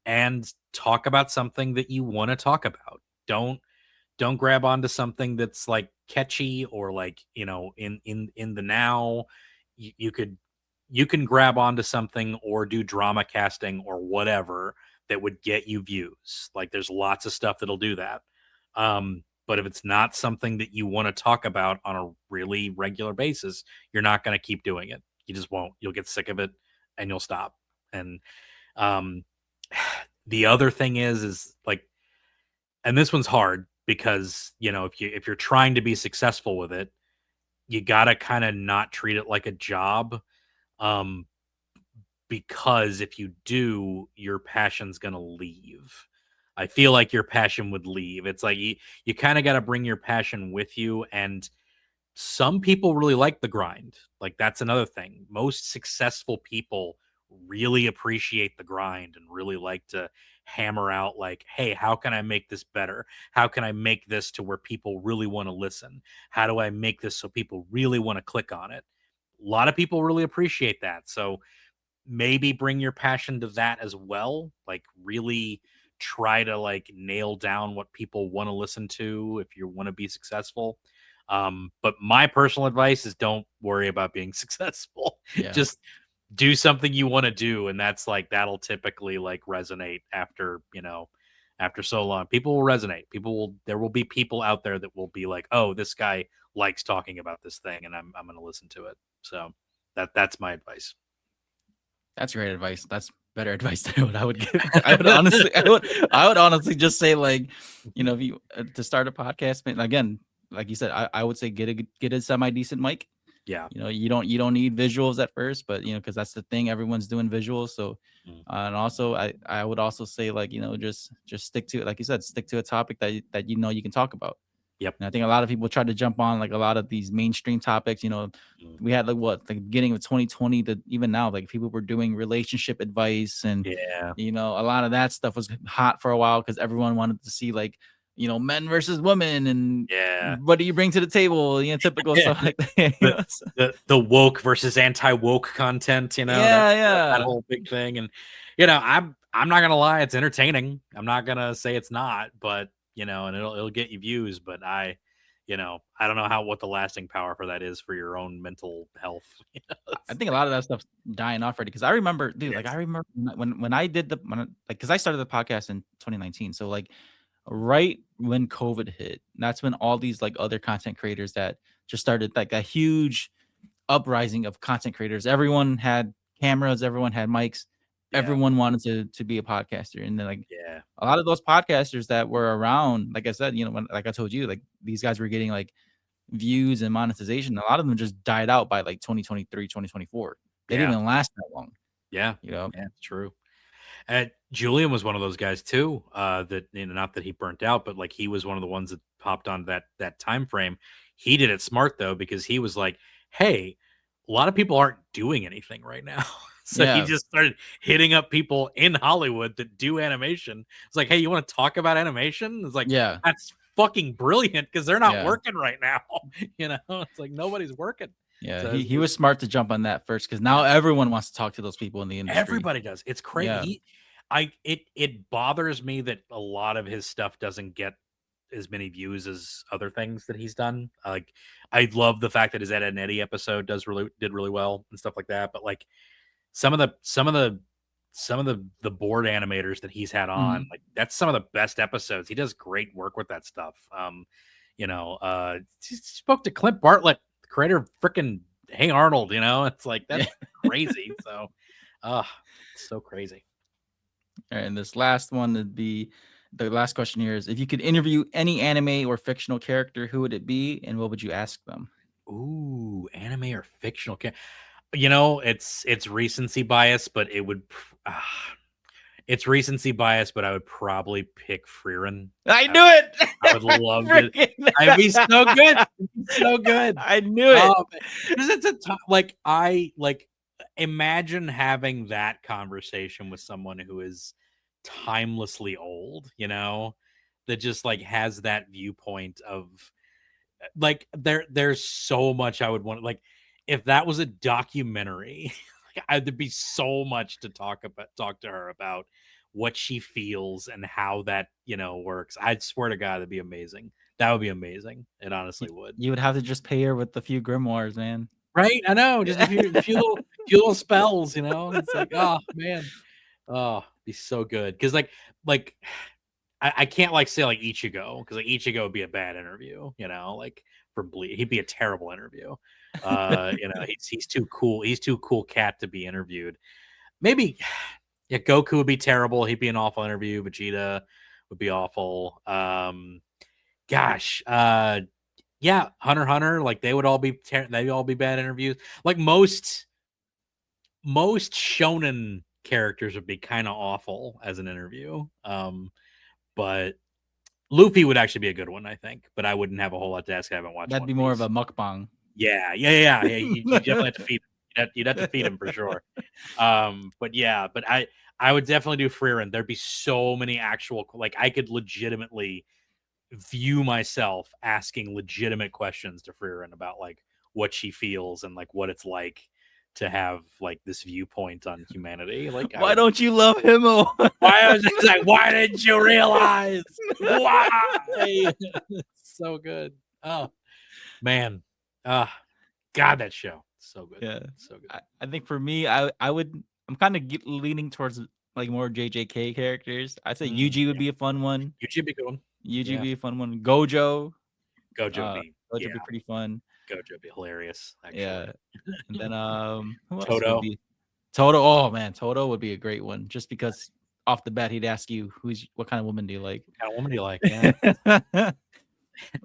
And talk about something that you want to talk about. Don't grab onto something that's like catchy or like, you know, in the now. You can grab onto something or do drama casting or whatever that would get you views. Like, there's lots of stuff that'll do that. But if it's not something that you want to talk about on a really regular basis, you're not going to keep doing it. You just won't. You'll get sick of it and you'll stop. And the other thing is like, and this one's hard because, you know, if you're trying to be successful with it, you got to kind of not treat it like a job. Because if you do, your passion's going to leave. I feel like your passion would leave. It's like you kind of got to bring your passion with you. And some people really like the grind. Like, that's another thing. Most successful people really appreciate the grind and really like to hammer out, like, hey, how can I make this better? How can I make this to where people really want to listen? How do I make this so people really want to click on it? A lot of people really appreciate that. So maybe bring your passion to that as well. Like, really try to like nail down what people want to listen to if you want to be successful. But my personal advice is don't worry about being successful. Just do something you want to do, and that's like, that'll typically like resonate after so long. People will resonate. There will be people out there that will be like, oh, this guy likes talking about this thing, and I'm going to listen to it. So that's my advice. That's great advice. That's better advice than what I would give. I would honestly just say, like, you know, if you to start a podcast, again, like you said, I would say get a semi decent mic. Yeah. You know, you don't need visuals at first, but you know, because that's the thing, everyone's doing visuals. So, and also I would also say, like, you know, just stick to it. Like you said, stick to a topic that you know you can talk about. Yep. And I think a lot of people try to jump on like a lot of these mainstream topics. You know, we had like the beginning of 2020 to even now, like people were doing relationship advice, and you know, a lot of that stuff was hot for a while because everyone wanted to see, like, you know, men versus women, and what do you bring to the table? You know, typical stuff like that. The woke versus anti-woke content. You know, that whole big thing. And you know, I'm not gonna lie, it's entertaining. I'm not gonna say it's not, but you know, and it'll get you views, but I don't know what the lasting power for that is for your own mental health. I think a lot of that stuff's dying off already because I remember, dude. Like Yes. I remember when I did because I started the podcast in 2019. So like right when COVID hit, that's when all these like other content creators that just started like a huge uprising of content creators. Everyone had cameras, everyone had mics, Yeah. everyone wanted to be a podcaster, and then like Yeah. a lot of those podcasters that were around, like I said, like I told you, like these guys were getting like views and monetization. A lot of them just died out by like 2023, 2024. They didn't even last that long. Yeah. Yeah, it's true. And Julian was one of those guys too. That not that he burnt out, but like he was one of the ones that popped on that time frame. He did it smart though, because he was like, "Hey, a lot of people aren't doing anything right now." So he just started hitting up people in Hollywood that do animation. It's like, "Hey, you want to talk about animation?" It's like, that's fucking brilliant because they're not working right now. It's like nobody's working. Yeah, So he was smart to jump on that first because now everyone wants to talk to those people in the industry. Everybody does. It's crazy. It bothers me that a lot of his stuff doesn't get as many views as other things that he's done. Like I love the fact that his Ed and Eddie episode did really well and stuff like that. But like some of the board animators that he's had on, like that's some of the best episodes. He does great work with that stuff. He spoke to Clint Bartlett, the creator of freaking Hey Arnold. It's like that's crazy. So, it's so crazy. All right, and this last one would be the last question here is: if you could interview any anime or fictional character, who would it be, and what would you ask them? Ooh, anime or fictional character. It's recency bias, but it would. It's recency bias, but I would probably pick Frieren. I knew it. I would love it. I'd be so good. So good. I knew it. Because it's imagine having that conversation with someone who is timelessly old, that just like has that viewpoint of like there's so much I would want. Like if that was a documentary, there'd be so much to talk to her about what she feels and how that works. I'd swear to God, that'd be amazing. That would be amazing. It honestly would. You would have to just pay her with a few grimoires, man. Right? I know. Just a few little spells. It's like, oh man, be so good. Because like I can't say like Ichigo, because like Ichigo would be a bad interview. Like for Bleach, he'd be a terrible interview. He's too cool. He's too cool cat to be interviewed. Maybe, yeah, Goku would be terrible. He'd be an awful interview. Vegeta would be awful. Yeah, Hunter x Hunter, like they'd all be bad interviews. Like most shonen characters would be kind of awful as an interview. But Luffy would actually be a good one, I think. But I wouldn't have a whole lot to ask. I haven't watched. That'd be more of a mukbang. Yeah. You definitely have to feed him. You'd have to feed him for sure. But I would definitely do Frieren. There'd be so many actual, like I could legitimately view myself asking legitimate questions to Frieren about like what she feels and like what it's like to have like this viewpoint on humanity. Like, why don't you love him? Why didn't you realize? Why? So good. Oh man. God, that show. So good. Yeah. So good. I think for me, I'm kind of leaning towards like more JJK characters. I'd say Yuji would be a fun one. Yuji would be a good one. Yuji would be a fun one. Gojo would be pretty fun. Gojo would be hilarious. Actually. Yeah. And then who else Toto. would be? Toto. Oh man, Toto would be a great one. Just because off the bat he'd ask you what kind of woman do you like? What kind of woman do you like?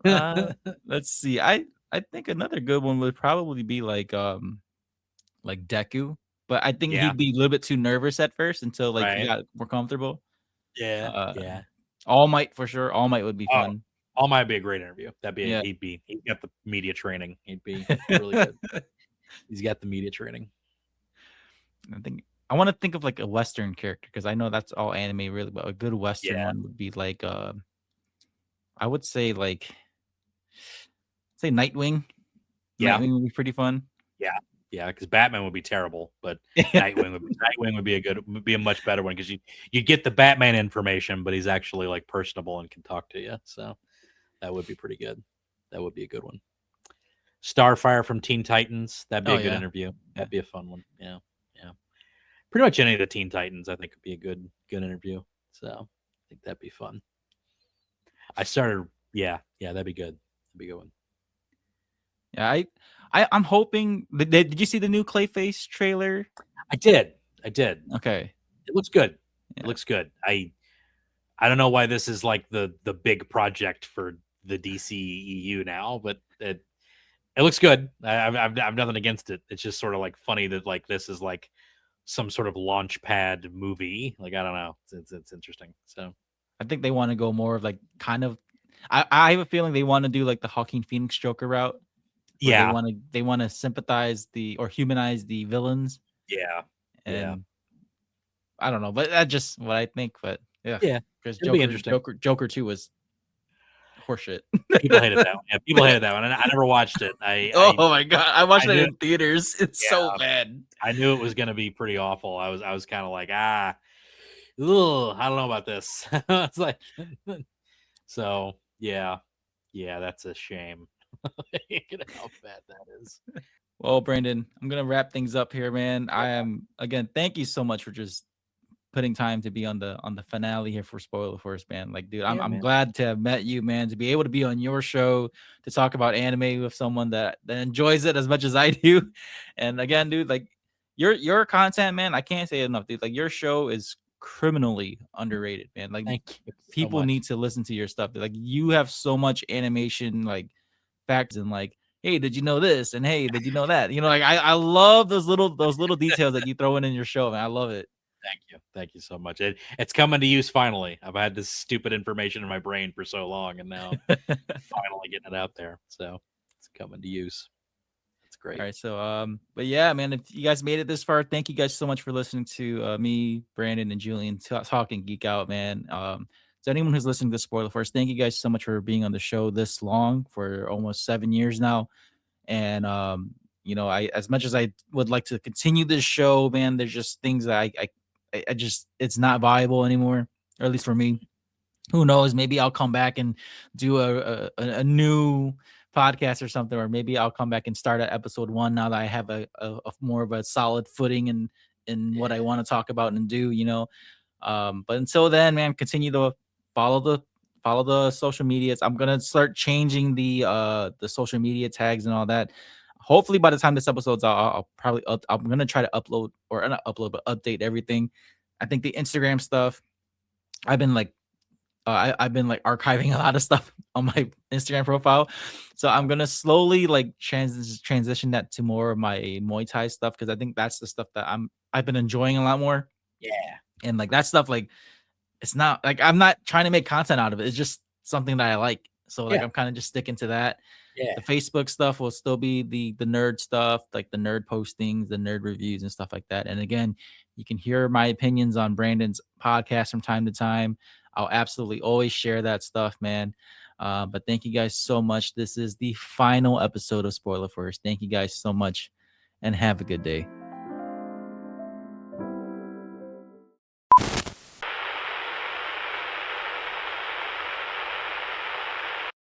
Yeah. Let's see. I think another good one would probably be like Deku, but I think he'd be a little bit too nervous at first until like he got more comfortable. Yeah. All Might for sure. All Might would be fun. All Might be a great interview. He'd got the media training. He'd be really good. He's got the media training. I want to think of like a Western character because I know that's all anime really, but a good Western one would be like I would say Nightwing. Yeah. Nightwing would be pretty fun. Yeah, because Batman would be terrible, but Nightwing would be a much better one because you get the Batman information, but he's actually like personable and can talk to you. So that would be pretty good. That would be a good one. Starfire from Teen Titans. That'd be a good yeah. interview. That'd be a fun one. Yeah. Pretty much any of the Teen Titans, I think, would be a good interview. So I think that'd be fun. Yeah, that'd be good. That'd be a good one. Yeah, I'm hoping. Did you see the new Clayface trailer? I did. Okay. It looks good. Yeah. It looks good. I don't know why this is like the big project for the DCEU now, but it looks good. I've nothing against it. It's just sort of like funny that like this is like some sort of launch pad movie. Like, I don't know. It's interesting. So I think they want to go more of like kind of. I have a feeling they want to do like the Joaquin Phoenix Joker route. yeah, They want to sympathize or humanize the villains. yeah, And I don't know, but that's just what I think. But yeah, because it'll be interesting. Joker 2 was horseshit. People hated that one. Yeah, people hated that one. And I never watched it. Oh my god, I watched it knew- in theaters. It's so bad. I knew it was going to be pretty awful. I was kind of like, ugh, I don't know about this. It's like, so yeah, that's a shame. How bad that is. Well, Brandon, I'm gonna wrap things up here, man. I am again. Thank you so much for just putting time to be on the finale here for Spoiler Force, man. Like, dude, I'm glad to have met you, man. To be able to be on your show to talk about anime with someone that enjoys it as much as I do. And again, dude, like your content, man. I can't say it enough, dude. Like your show is criminally underrated, man. Like Thank you people so much. need to listen to your stuff. Like you have so much animation, like facts and like, hey, did you know this? And hey, did you know that? You know, like I love those little details that you throw in your show, man. I love it. Thank you so much. It's coming to use finally. I've had this stupid information in my brain for so long, and now finally getting it out there. So it's coming to use. It's great. All right, so but yeah, man, if you guys made it this far, thank you guys so much for listening to me, Brandon, and Julian talking geek out, man. To anyone who's listening to Spoiler Force, thank you guys so much for being on the show this long for almost 7 years now. And you know, I as much as I would like to continue this show, man, there's just things that I just it's not viable anymore, or at least for me. Who knows? Maybe I'll come back and do a new podcast or something, or maybe I'll come back and start at episode 1 now that I have a more of a solid footing in what I want to talk about and do, you know. But until then, man, continue to follow the social medias. I'm gonna start changing the social media tags and all that. Hopefully by the time this episode's out, I'll probably I'm gonna try to upload, or not upload, but update everything. I think the Instagram stuff, I've been like I've been like archiving a lot of stuff on my Instagram profile, so I'm gonna slowly like transition that to more of my Muay Thai stuff, because I think that's the stuff that I've been enjoying a lot more. Yeah, and like that stuff, like it's not like I'm not trying to make content out of it. It's just something that I like. So like I'm kind of just sticking to that. Yeah. The Facebook stuff will still be the nerd stuff, like the nerd postings, the nerd reviews and stuff like that. And again, you can hear my opinions on Brandon's podcast from time to time. I'll absolutely always share that stuff, man. But thank you guys so much. This is the final episode of Spoiler Force. Thank you guys so much and have a good day.